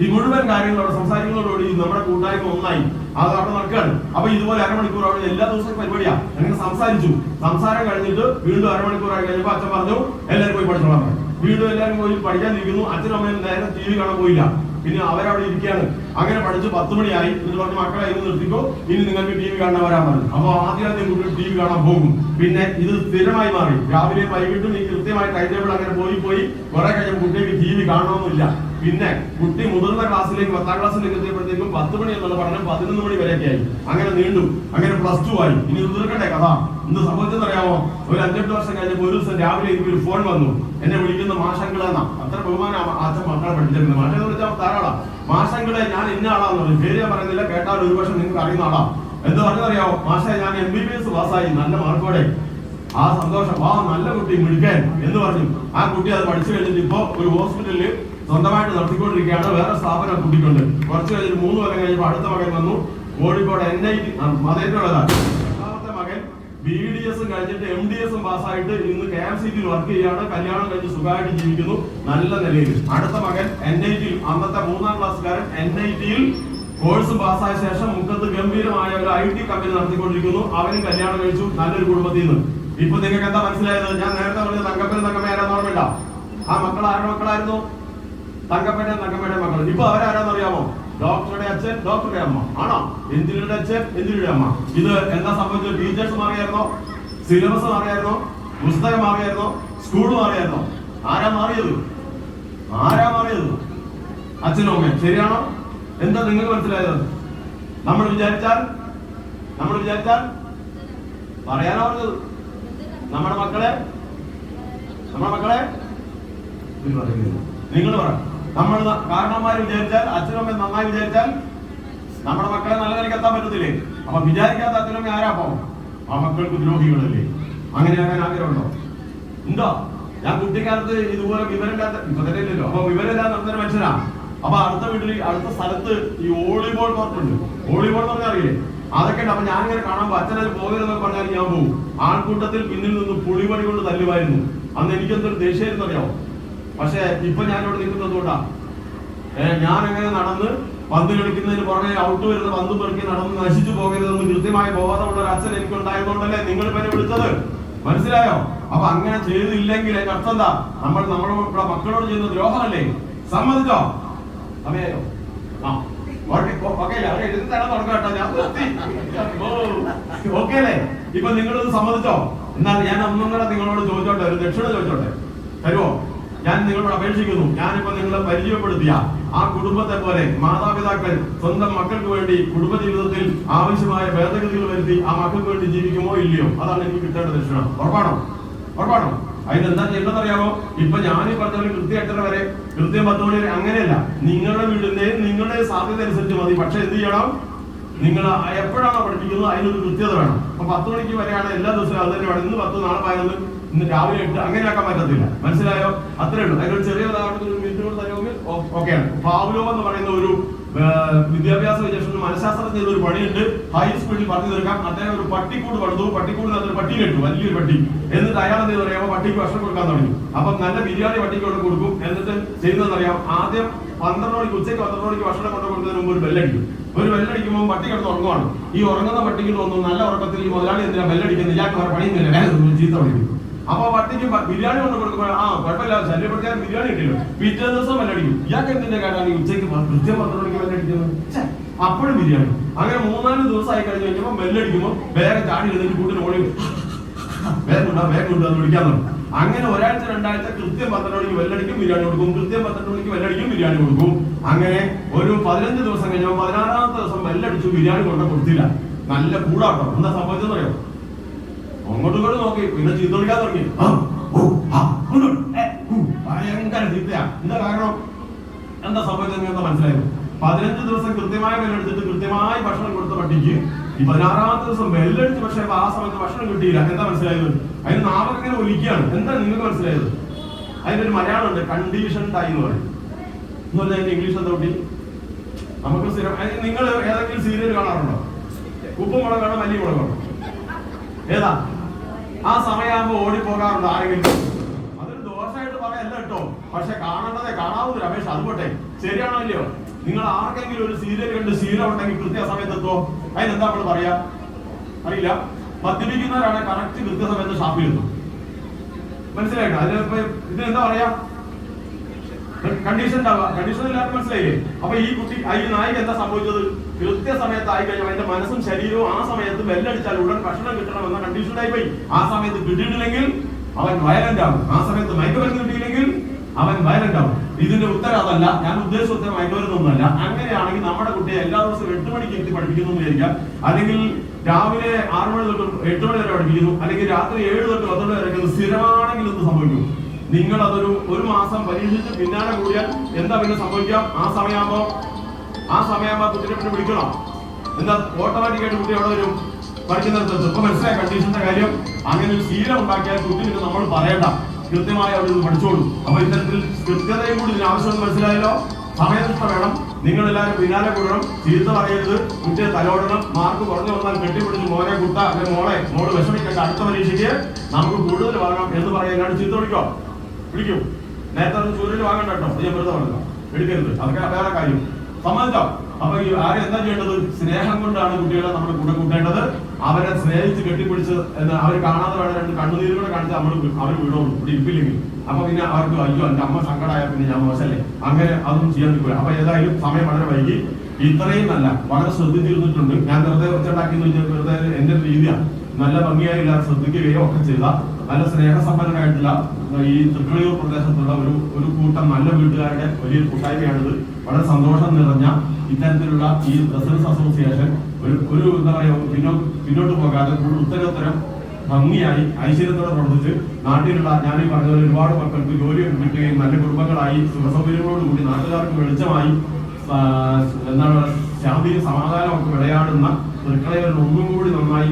ഈ മുഴുവൻ കാര്യങ്ങൾ അവിടെ സംസാരിക്കുന്നതോടുകൂടി നമ്മുടെ കൂട്ടായ്മ ഒന്നായി. അത് അവിടെ നടക്കുകയാണ്. അപ്പൊ ഇതുപോലെ അരമണിക്കൂർ അവിടെ എല്ലാ ദിവസവും പരിപാടിയാ. അങ്ങനെ സംസാരം കഴിഞ്ഞിട്ട് വീണ്ടും അരമണിക്കൂറായി കഴിഞ്ഞപ്പോ അച്ഛൻ പറഞ്ഞു, എല്ലാവരും പോയി പഠിച്ചോളാം. വീണ്ടും എല്ലാവരും പോയി പഠിക്കാനിരിക്കുന്നു. അച്ഛനും അമ്മയും നേരെ TV കാണാൻ പോയില്ല. പിന്നെ അവരവിടെ ഇരിക്കുകയാണ്. അങ്ങനെ പഠിച്ച് 10 മണിയായി. എന്നിട്ട് പറഞ്ഞു, മക്കളെ ഇത് നിർത്തിക്കോ, ഇനി നിങ്ങൾക്ക് TV കാണാൻ വരാൻ പറഞ്ഞു. അപ്പൊ ആദ്യം കുട്ടികൾ TV കാണാൻ പോകും. പിന്നെ ഇത് സ്ഥിരമായി മാറി. രാവിലെ വൈകിട്ടും ഈ കൃത്യമായ ടൈം ടേബിൾ അങ്ങനെ പോയി കുറെ കഴിഞ്ഞ കുട്ടിക്ക് TV കാണണമെന്നില്ല. പിന്നെ കുട്ടി മുതിർന്ന ക്ലാസ്സിലേക്ക് 10ാം ക്ലാസ്സിലേക്ക് എത്തിയപ്പോഴത്തേക്കും 10 മണി എന്നുള്ള പഠനം 11 മണി വരെയൊക്കെ ആയി. അങ്ങനെ നീണ്ടു. അങ്ങനെ +2 ആയി. ഇനി ഇത് തീർക്കണ്ടേ കഥ? എന്ത് സംഭവിച്ചെന്നറിയാമോ? ഒരു 5-8 വർഷം കഴിഞ്ഞപ്പോൾ ഒരു ദിവസം രാവിലെ എനിക്കൊരു ഫോൺ വന്നു. എന്നെ വിളിക്കുന്ന മാഷങ്കിളെന്നാ. അത്ര ബഹുമാനം അച്ഛൻ മക്കളെ പഠിച്ചിരുന്നത്. മാഷെന്ന് വിളിച്ചാൽ ധാരാളാ. മാഷങ്കിളെ ഞാൻ ഇന്ന ആളാന്ന് പറഞ്ഞു. പേര് ഞാൻ പറയുന്നില്ല, കേട്ടാൽ ഒരുപക്ഷെ നിങ്ങൾക്ക് അറിയുന്ന ആളാ. എന്താ പറഞ്ഞറിയാമോ? മാഷെ ഞാൻ MBBS പാസ്സായി, നല്ല മാർക്കോടെ. ആ സന്തോഷം, നല്ല കുട്ടി മിടുക്കൻ എന്ന് പറഞ്ഞു. ആ കുട്ടി അത് പഠിച്ചു കഴിഞ്ഞിട്ട് ഇപ്പോ ഒരു ഹോസ്പിറ്റലിൽ സ്വന്തമായിട്ട് നടത്തിക്കൊണ്ടിരിക്കുകയാണ്. വേറെ സ്ഥാപനം കുട്ടിക്കുണ്ട്. കുറച്ച് കഴിഞ്ഞിട്ട് 3 കൊല്ലം കഴിഞ്ഞപ്പോൾ അടുത്ത മകൻ വന്നു. കോഴിക്കോട് NIT മതേറ്റുള്ളതാണ്. രണ്ടാമത്തെ മകൻ BDS കഴിഞ്ഞിട്ട് MDS പാസ്സായിട്ട് ഇന്ന് KMCT വർക്ക് ചെയ്യാണ്. കല്യാണം കഴിഞ്ഞ് സുഖമായിട്ട് ജീവിക്കുന്നു, നല്ല നിലയിൽ. അടുത്ത മകൻ NIT, അന്നത്തെ 3ാം ക്ലാസ്സുകാരൻ NIT കോഴ്സും പാസ്സായ ശേഷം മുഖത്ത് ഗംഭീരമായ ഒരു IT കമ്പനി നടത്തിക്കൊണ്ടിരിക്കുന്നു. അവനും കല്യാണം കഴിച്ചു, നല്ലൊരു കുടുംബത്തിൽ നിന്ന്. ഇപ്പൊ നിങ്ങൾക്ക് എന്താ മനസ്സിലായത്? ഞാൻ നേരത്തെ പറഞ്ഞ തങ്കപ്പനും ആരാന്ന് ഓർമ്മയില്ല? ആ മക്കൾ ആരുടെ മക്കളായിരുന്നു? തങ്കപ്പന്റെ മക്കൾ. ഇപ്പൊ അവരാരാന്നറിയാമോ? ഡോക്ടറുടെ അച്ഛൻ, ഡോക്ടറുടെ അമ്മ. ആണോ? എഞ്ചിനീയറുടെ അച്ഛൻ, എഞ്ചിനീയറുടെ അമ്മ. ഇത് എന്താ സംഭവിച്ചത്? ടീച്ചേഴ്സ് മാറിയായിരുന്നോ? സിലബസ് മാറിയായിരുന്നോ? പുസ്തകം മാറിയായിരുന്നോ? സ്കൂൾ മാറിയായിരുന്നോ? ആരാ മാറിയത്? അച്ഛനും അമ്മയും. ശരിയാണോ? എന്താ നിങ്ങൾക്ക് മനസ്സിലായത്? നമ്മൾ വിചാരിച്ചാൽ പറയാനാ പറഞ്ഞത്. നമ്മുടെ മക്കളെ നിങ്ങൾ പറ. നമ്മൾ കാരണന്മാര് വിചാരിച്ചാൽ, അച്ഛനമ്മ നന്നായി വിചാരിച്ചാൽ നമ്മുടെ മക്കളെ നല്ല നിലയ്ക്ക് എത്താൻ പറ്റത്തില്ലേ? അപ്പൊ വിചാരിക്കാത്ത അച്ഛനമ്മ ആരാപ്പോ? ആ മക്കൾക്ക് ദ്രോഹികളല്ലേ? അങ്ങനെയാകാൻ ആഗ്രഹമുണ്ടോ? ഉണ്ടോ? ഞാൻ കുട്ടിക്കാലത്ത് ഇതുപോലെ വിവരമില്ലാത്ത, ഇപ്പൊ തന്നെ ഇല്ലല്ലോ, അപ്പൊ വിവരമില്ലാതെ നടന്നൊരു മനുഷ്യനാ. അപ്പൊ അടുത്ത വീട്ടിൽ അടുത്ത സ്ഥലത്ത് ഈ വോളിബോൾ കോർട്ടുണ്ട്. വോളിബോൾ എന്ന് പറഞ്ഞാൽ അറിയില്ലേ? അതൊക്കെ ഉണ്ട്. അപ്പൊ ഞാനിങ്ങനെ കാണുമ്പോ അച്ഛനത് പോകരുതെന്ന് പറഞ്ഞാൽ ഞാൻ പോകും. ആൾക്കൂട്ടത്തിൽ പിന്നിൽ നിന്ന് പുളിപടി കൊണ്ട് തല്ലുമായിരുന്നു. അന്ന് എനിക്കെന്തൊരു ദേഷ്യായിരുന്നു അറിയാമോ? പക്ഷെ ഇപ്പൊ ഞാനിവിടെ നിൽക്കുന്നത് കൊണ്ടാ. ഞാൻ അങ്ങനെ നടന്ന് പന്ത് കളിക്കുന്നതിന് പുറമെ ഔട്ട് വരുന്ന പന്ത് പെറുക്കി നടന്ന് നശിച്ചു പോകരുതെന്ന് കൃത്യമായ ബോധമുള്ള ഒരു അച്ഛൻ എനിക്ക് ഉണ്ടായതുകൊണ്ടല്ലേ നിങ്ങൾ ഇവരെ വിളിച്ചത്. മനസ്സിലായോ? അപ്പൊ അങ്ങനെ ചെയ്തില്ലെങ്കിൽ അതിന്റെ അർത്ഥം എന്താ? നമ്മളോട് മക്കളോട് ചെയ്യുന്ന ദ്രോഹമല്ലേ? സമ്മതിച്ചോ? സമയായോ? ആ ഓക്കെ അല്ലേ? ഇപ്പൊ നിങ്ങളിത് സമ്മതിച്ചോ? എന്നാൽ ഞാൻ ഒന്നും കൂടെ നിങ്ങളോട് ചോദിച്ചോട്ടെ, ഒരു ദക്ഷിണ ചോദിച്ചോട്ടെ, തരുമോ? ഞാൻ നിങ്ങളോട് അപേക്ഷിക്കുന്നു. ഞാനിപ്പോ നിങ്ങളെ പരിചയപ്പെടുത്തിയ ആ കുടുംബത്തെ പോലെ മാതാപിതാക്കൾ സ്വന്തം മക്കൾക്ക് വേണ്ടി കുടുംബജീവിതത്തിൽ ആവശ്യമായ ഭേദഗതികൾ വരുത്തി ആ മക്കൾക്ക് വേണ്ടി ജീവിക്കുമോ ഇല്ലയോ? അതാണ് എനിക്ക് കിട്ടേണ്ട ദക്ഷിണ. ഉറപ്പാണോ? ഉറപ്പാണോ? അതിനെന്താ ചെയ്യേണ്ടതറിയാമോ? ഇപ്പൊ ഞാൻ പറഞ്ഞ പോലെ കൃത്യം 8:30 വരെ, കൃത്യം 10 മണി വരെ അങ്ങനെയല്ല. നിങ്ങളുടെ വീടിന്റെയും നിങ്ങളുടെ സാധ്യത അനുസരിച്ച് മതി. പക്ഷെ എന്ത് ചെയ്യണം? നിങ്ങൾ എപ്പോഴാണോ പഠിപ്പിക്കുന്നത് അതിനൊരു കൃത്യത വേണം. അപ്പൊ 10 മണിക്ക് വരെയാണ് എല്ലാ ദിവസവും അത് തന്നെ വേണം. ഇന്ന് 10, നാളെ 11, ഇന്ന് രാവിലെ 8 അങ്ങനെയാക്കാൻ പറ്റത്തില്ല. മനസ്സിലായോ? അത്രേ ഉള്ളൂ. അതിനൊരു ചെറിയ ഉദാഹരണത്തിൽ ഒരു മിനിറ്റ് കൊണ്ട് തരുമെങ്കിൽ ഓക്കെയാണ്. പാവ്ലോവ് എന്ന് പറയുന്ന ഒരു വിദ്യാഭ്യാസ വിചക്ഷണ മനഃശാസ്ത്രം ചെയ്ത ഒരു പണിയുണ്ട്. ഹൈ സ്പീഡിൽ പറഞ്ഞു തീർക്കാം. അദ്ദേഹം ഒരു പട്ടിക്കൂട് പണിതു. പട്ടിക്കൂടിനകത്തൊരു പട്ടി കെട്ടു, വലിയൊരു പട്ടി. എന്നിട്ട് അയാൾ എന്ത് പറയുമ്പോൾ പട്ടിക്ക് ഭക്ഷണം കൊടുക്കാൻ തുടങ്ങി. അപ്പൊ നല്ല ബിരിയാണി പട്ടിക്ക് കൊണ്ട് കൊടുക്കും. എന്നിട്ട് ചെയ്യുന്നതെന്നറിയാം, ആദ്യം 12 മണിക്ക് ഉച്ചയ്ക്ക് 12 മണിക്ക് ഭക്ഷണം കൊണ്ട് കൊടുക്കുന്നതിന് മുമ്പ് ഒരു ബെല്ലടിക്കും. ഒരു ബെല്ലടിക്കുമ്പോൾ പട്ടി കിടന്ന് ഉറങ്ങുവാണ്. ഈ ഉറങ്ങുന്ന പട്ടിക്ക് തോന്നുന്നു നല്ല ഉറക്കത്തിൽ ഈ മുതലാളി എന്തിനാ ബെല്ലടിക്കുന്നത്, ഇയാൾക്ക് വേറെ പണിയുന്നില്ല, ചീത്ത വിളിക്കും. അപ്പൊ പട്ടിക്ക് ബിരിയാണി കൊണ്ട് കൊടുക്കുമ്പോൾ ആ കുഴപ്പമില്ല, ശല്യപ്പെടുത്തിയാൽ ബിരിയാണി കിട്ടില്ലോ. പിറ്റേ ദിവസം ബെല്ലടിക്കും. ഇയാൾക്ക് എന്തിന്റെ കാരണമാണ് ഈ ഉച്ചയ്ക്ക് കൃത്യം 12 മണിക്ക് ബെല്ലടിക്കുന്നത്? അപ്പോഴും ബിരിയാണി. അങ്ങനെ 3-4 ദിവസമായി കഴിഞ്ഞ് കഴിഞ്ഞപ്പോൾ ബെല്ലടിക്കുമ്പോൾ വേഗം ചാടി എഴുന്നേറ്റ് കൂട്ടിന് ഓടി വേഗം കൊണ്ടുവന്ന് വിളിക്കാൻ തുടങ്ങും. അങ്ങനെ ഒരാഴ്ച 2 ആഴ്ച കൃത്യം 12 മണിക്ക് ബെല്ലടിക്കും, ബിരിയാണി കൊടുക്കും. കൃത്യം 12 മണിക്ക് ബെല്ലടിക്കും, ബിരിയാണി കൊടുക്കും. അങ്ങനെ ഒരു 15 ദിവസം കഴിഞ്ഞപ്പോൾ 16-ാമത്തെ ദിവസം ബെല്ലടിച്ചു, ബിരിയാണി കൊണ്ട് കൊടുത്തില്ല. നല്ല കൂടാട്ടോ. എന്താ സംഭവിച്ചെന്ന് അറിയോ? അങ്ങോട്ടും ഇങ്ങോട്ട് നോക്കി, പിന്നെ ചീത്ത വിളിക്കാൻ തുടങ്ങി. ഭയങ്കര ചീത്തയാ. എന്താ കാരണം? എന്താ സംഭവിച്ചത് എന്താ മനസ്സിലായത്? 15 ദിവസം കൃത്യമായ ബെല്ലടിച്ചിട്ട് കൃത്യമായി ഭക്ഷണം കൊടുത്ത പട്ടിക്ക് ഈ 16-ാമത്തെ ദിവസം ബെല്ലടിച്ച്, പക്ഷെ ആ സമയത്ത് ഭക്ഷണം കിട്ടിയില്ല. എന്താ മനസ്സിലായത്? അതിന് നാമൊക്കെ ഇങ്ങനെ ഒലിക്കുകയാണ്. എന്താ നിങ്ങൾക്ക് മനസ്സിലായത്? അതിന്റെ ഒരു മലയാളം ഉണ്ട്, കണ്ടീഷൻഡ് ആയി എന്ന് പറയും. എന്ന് പറഞ്ഞാൽ അതിന്റെ ഇംഗ്ലീഷ് എന്താ കുട്ടി? നമുക്ക് സ്ഥിരം നിങ്ങൾ ഏതെങ്കിലും സീരിയൽ കാണാറുണ്ടോ? ഉപ്പും മുളകാണോ മല്ലി മുളകാണോ? ഏതാ? ആ സമയമാകുമ്പോ ഓടിപ്പോകാറുണ്ടോ ആരെങ്കിലും? അതൊരു ദോഷമായിട്ട് പറയല്ല കേട്ടോ. പക്ഷെ കാണാവുന്ന രമേശ്, അതുകൊട്ടെ ശരിയാണോ ഇല്ലയോ? നിങ്ങൾ ആർക്കെങ്കിലും ഒരു സീരിയൽ കണ്ട് ശീലം ഉണ്ടെങ്കിൽ കൃത്യസമയത്ത് എത്തോ? അതിനെന്താ നമ്മൾ പറയാ? അറിയില്ല. മദ്യപിക്കുന്നവരാണ് കറക്റ്റ് കൃത്യസമയത്ത് ഷാപ്പിലെത്തും. മനസ്സിലായിട്ടോ? അതിനിപ്പോ ഇതിനെന്താ പറയാ? കണ്ടീഷൻ ഉണ്ടാവുക. കണ്ടീഷൻ എല്ലാവർക്കും മനസ്സിലായില്ലേ? അപ്പൊ ഈ കുട്ടി ഈ നായിക എന്താ സംഭവിച്ചത്? കൃത്യസമയത്ത് ആയി കഴിഞ്ഞാൽ അതിന്റെ മനസ്സും ശരീരവും ആ സമയത്ത് ബെല്ലടിച്ചാൽ ഉടൻ ഭക്ഷണം കിട്ടണം എന്ന കണ്ടീഷനായി പോയി. ആ സമയത്ത് കിട്ടിയിട്ടില്ലെങ്കിൽ അവൻ വയലന്റ് ആവും. ആ സമയത്ത് മയക്കുമരുന്ന് കിട്ടിയില്ലെങ്കിൽ അവൻ വയലന്റ് ആവും. ഇതിന്റെ ഉത്തരം അതല്ല. ഞാൻ ഉദ്ദേശിച്ച ഉത്തരം മയക്കുമരുന്നൊന്നുമല്ല. അങ്ങനെയാണെങ്കിൽ നമ്മുടെ കുട്ടിയെ എല്ലാ ദിവസവും 8 മണിക്ക് ഇരുത്തി പഠിപ്പിക്കുന്നു എന്ന് വിചാരിക്കാം. അല്ലെങ്കിൽ രാവിലെ 6 മണി തൊട്ട് 8 മണി വരെ പഠിപ്പിക്കുന്നു, അല്ലെങ്കിൽ രാത്രി 7 തൊട്ട് 10 മണി വരെ സ്ഥിരമാണെങ്കിൽ എന്ത് സംഭവിക്കും? നിങ്ങൾ ഒരു മാസം പരീക്ഷിച്ച് പിന്നാലെ കൂടിയാൽ എന്താ പിന്നെ സംഭവിക്കാം? ആ സമയമാകുമ്പോ കുട്ടിയെ പിന്നെ വിളിക്കണം. എന്താ ഓട്ടോമാറ്റിക്കായിട്ട് കുട്ടി എവിടെ വരും? പഠിക്കുന്നിടത്ത്. ഇപ്പൊ മനസ്സിലായ കണ്ടീഷന്റെ കാര്യം. അങ്ങനെ ഒരു ശീലം ഉണ്ടാക്കിയാൽ കുട്ടി പിന്നെ നമ്മൾ പറയണ്ട, കൃത്യമായി അവിടെ നിന്ന് പഠിച്ചോളൂ. അപ്പൊ ഇത്തരത്തിൽ കൃത്യതയും കൂടി ഇതിന് ആവശ്യമെന്ന് മനസ്സിലായല്ലോ. സമയനിഷ്ഠ വേണം. നിങ്ങൾ എല്ലാവരും പിന്നാലെ കൂടണം. ചീത്ത പറയരുത്. കുട്ടിയെ തലോടണം. മാർക്ക് കുറഞ്ഞു വന്നാൽ കെട്ടിപ്പിടിച്ച് മോനെ കുട്ട അല്ലെങ്കിൽ മോള് വിഷമിക്കേണ്ട, അടുത്ത പരീക്ഷയ്ക്ക് നമുക്ക് കൂടുതൽ വാങ്ങാം എന്ന് പറയാനാണ്. ചീത്ത വിളിക്കും. നേരത്തെ സൂര്യന് വാങ്ങണ്ട കേട്ടോ, ഞാൻ വെറുതെ പറഞ്ഞോ, എടുക്കരുത്. അതൊക്കെ വേറെ കാര്യം. സമ്മതിച്ചോ? അപ്പൊ ഈ ആരെ എന്താ ചെയ്യേണ്ടത്? സ്നേഹം കൊണ്ടാണ് കുട്ടികളെ നമ്മുടെ കൂടെ കൂട്ടേണ്ടത്. അവരെ സ്നേഹിച്ച് കെട്ടിപ്പിടിച്ച് അവർ കാണാതെ വേണം 2 കണ്ണുനീരുകളെ കാണിച്ച് അവർ വീണോളൂ ഇവിടെ ഇരിപ്പില്ലെങ്കിൽ. അപ്പൊ പിന്നെ അവർക്ക് അയ്യോ എന്റെ അമ്മ സങ്കടമായ പിന്നെ ഞാൻ മോശമല്ലേ, അങ്ങനെ അതൊന്നും ചെയ്യാൻ നിൽക്കില്ല. അപ്പൊ ഏതായാലും സമയം വളരെ വൈകി. ഇത്രയും നല്ല വളരെ ശ്രദ്ധിച്ചിരുന്നിട്ടുണ്ട്. ഞാൻ വെറുതെ വെച്ചുണ്ടാക്കിയെന്ന് വെച്ചാൽ വെറുതെ എന്റെ രീതിയാണ്. നല്ല ഭംഗിയായില്ല ശ്രദ്ധിക്കുകയോ ഒക്കെ ചെയ്ത നല്ല സ്നേഹസമ്പന്നരായിട്ടുള്ള ഈ തൃക്കളിയൂർ പ്രദേശത്തുള്ള ഒരു കൂട്ടം നല്ല വീട്ടുകാരുടെ വലിയൊരു കൂട്ടായ്മയാണിത്. വളരെ സന്തോഷം നിറഞ്ഞ ഇത്തരത്തിലുള്ള ഈ റെസിഡൻസ് അസോസിയേഷൻ ഒരു എന്താ പറയുക പിന്നോട്ട് പോകാതെ ഉത്തരോത്തരം ഭംഗിയായി ഐശ്വര്യത്തോടെ പ്രവർത്തിച്ച് നാട്ടിലുള്ള ഞാനീ പറഞ്ഞ പോലെ ഒരുപാട് മക്കൾക്ക് ജോലി കിട്ടുകയും നല്ല കുടുംബങ്ങളായി സുഖസൗകര്യങ്ങളോടുകൂടി നാട്ടുകാർക്ക് വെളിച്ചമായി എന്താണ് ശാന്തിയും സമാധാനവും ഒക്കെ വിളയാടുന്ന തൃക്കളയൂരിൽ ഒന്നും കൂടി നന്നായി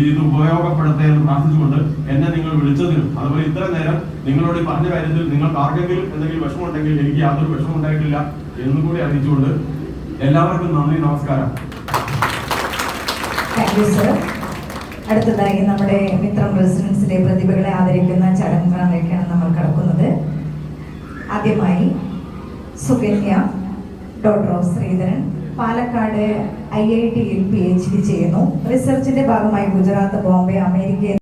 ഇത് ഉപയോഗപ്പെടുത്തേ എന്ന് പ്രാർത്ഥിച്ചുകൊണ്ട് എന്നെ നിങ്ങൾ വിളിച്ചതിനും അതുപോലെ ഇത്ര നേരം നിങ്ങളോട് പറഞ്ഞ കാര്യത്തിൽ നിങ്ങൾക്ക് ആർക്കെങ്കിലും എന്തെങ്കിലും വിഷമമുണ്ടെങ്കിൽ എനിക്ക് യാതൊരു വിഷമം ഉണ്ടായിട്ടില്ല എന്നും കൂടി അറിയിച്ചുകൊണ്ട് എല്ലാവർക്കും നന്ദി, നമസ്കാരം. Thank you sir. അടുത്തതായി നമ്മുടെ മിത്രം റെസിഡൻസിലെ പ്രതിഭകളെ ആദരിക്കുന്ന ചടങ്ങിലേക്കാണ് നമ്മൾ കടക്കുന്നത്. ആദ്യമായി Sukanya, doctor of Sreedharan, Palakkad IIT PhD ചെയ്യുന്നു. റിസർച്ചിന്റെ ഭാഗമായി ഗുജറാത്ത്, ബോംബെ, അമേരിക്ക